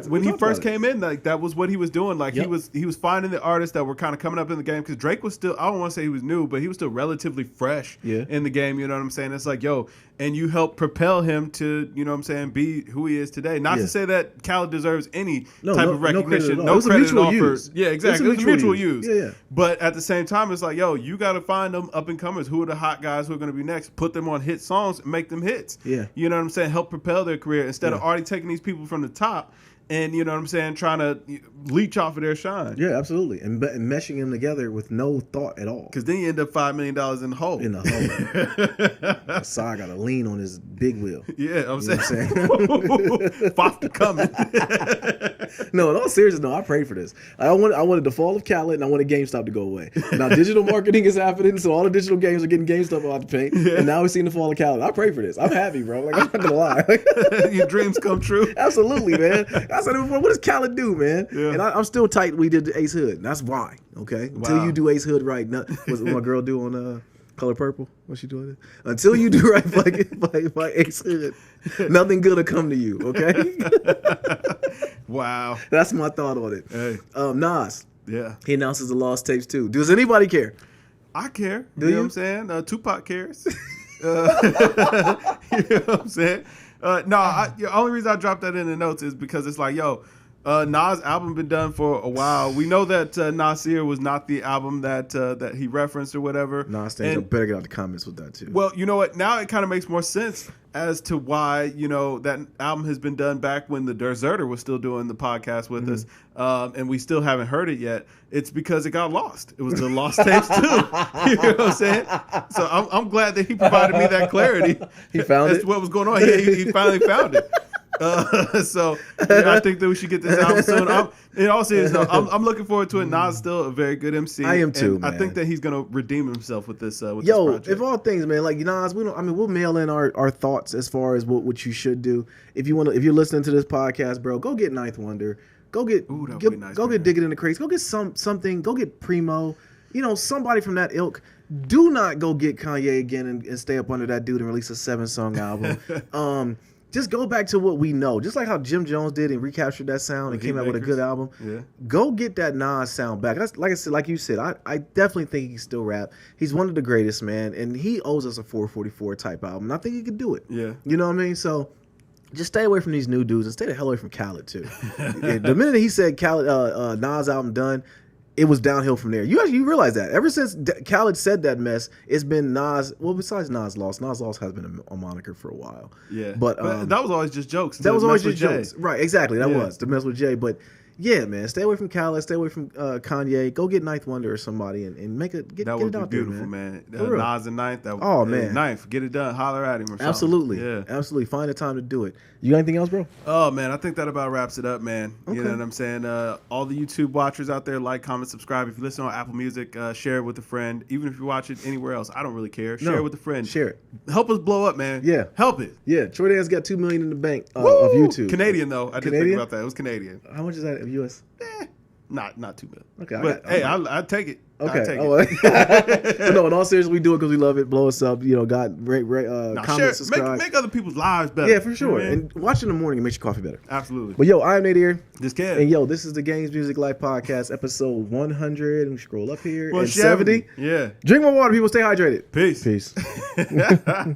when he first came in, like that was what he was doing. Like he was finding the artists that were kind of coming up in the game, because Drake was still, I don't want to say he was new, but he was still relatively fresh in the game. You know what I'm saying? It's like, and you helped propel him to, you know what I'm saying, be who he is today. Not to say that Khaled deserves any type of recognition. No credit offered. Yeah, exactly. It was mutual use. Yeah. But at the same time, it's like, you got to find them up and comers. Who are the hot guys who are going to be next? Put them on hit songs and make them hits. Yeah. You know what I'm saying? Help propel their career instead of already taking these people from the top and, you know what I'm saying, trying to leech off of their shine. Yeah, absolutely. And meshing them together with no thought at all. Because then you end up $5 million in the hole. In the hole. Assad got to lean on his big wheel. Yeah, I'm saying. Fafta coming. No, in all seriousness, no, I prayed for this. I wanted the fall of Khaled, and I wanted GameStop to go away. Now, digital marketing is happening, so all the digital games are getting GameStop out the paint, and now we're seeing the fall of Khaled. I pray for this. I'm happy, bro. Like, I'm not going to lie. Your dreams come true. Absolutely, man. I said it before, what does Khaled do, man? Yeah. And I'm still tight we did Ace Hood, and that's why, okay? Until you do Ace Hood right. What's my girl do on Color Purple? What's she doing? Until you do right by Ace Hood, nothing good will come to you, okay? Wow. That's my thought on it. Hey. Nas. Yeah. He announces the Lost Tapes too. Does anybody care? I care. Do you know what I'm saying? Tupac cares. You know what I'm saying? The only reason I dropped that in the notes is because it's like, Nas' album been done for a while. We know that Nasir was not the album that he referenced or whatever. Nas better get out the comments with that too. Well, you know what? Now it kind of makes more sense as to why, that album has been done back when the Deserter was still doing the podcast with us, and we still haven't heard it yet. It's because it got lost. It was the Lost Tapes too. You know what I'm saying? So I'm glad that he provided me that clarity. He found it? What was going on. He finally found it. I think that we should get this album soon. In all seriousness, I'm looking forward to it. Nas is still a very good MC. I am too, man. I think that he's gonna redeem himself with this. This project. If all things, man, like Nas, we'll mail in our thoughts as far as what you should do. If you're listening to this podcast, bro, go get Ninth Wonder. Go get get Dig It in the Crates. Go get something. Go get Primo. Somebody from that ilk. Do not go get Kanye again and stay up under that dude and release a 7-song album. Just go back to what we know. Just like how Jim Jones did and recaptured that sound and came out with a good album. Yeah. Go get that Nas sound back. That's like you said, I definitely think he can still rap. He's one of the greatest, man, and he owes us a 444 type album. And I think he could do it. Yeah. You know what I mean? So just stay away from these new dudes and stay the hell away from Khaled too. The minute he said Nas album done, it was downhill from there. You realize that. Ever since Khaled said that mess, it's been Nas. Well, besides Nas Lost has been a moniker for a while. Yeah. But that was always just jokes. That was always just jokes. Right, exactly. That was to mess with Jay. But yeah, man, stay away from Khaled, stay away from Kanye. Go get Ninth Wonder or somebody and make it get that it would out be there, beautiful, man. Nas and Ninth. Man, Ninth, get it done. Holler at him or something. Absolutely, yeah, absolutely. Find the time to do it. You got anything else, bro? Oh man, I think that about wraps it up, man. Okay. You know what I'm saying? All the YouTube watchers out there, like, comment, subscribe. If you listen on Apple Music, share it with a friend. Even if you watch it anywhere else, I don't really care. Share it with a friend. Share it. Help us blow up, man. Yeah, help it. Yeah, Troy Dan's got $2 million in the bank of YouTube. Canadian though. I didn't think about that. It was Canadian. How much is that in US? Not $2 million. Okay, but I'd take it. Okay. But no, in all seriousness, we do it because we love it. Blow us up. Comment, subscribe. Make other people's lives better. Yeah, for sure. And watch in the morning, it makes your coffee better. Absolutely. But I'm Nate here. This kid. And this is the GamesMusicLyfe podcast, episode 100. And we scroll up here. 170. Yeah. Drink more water, people. Stay hydrated. Peace. Peace.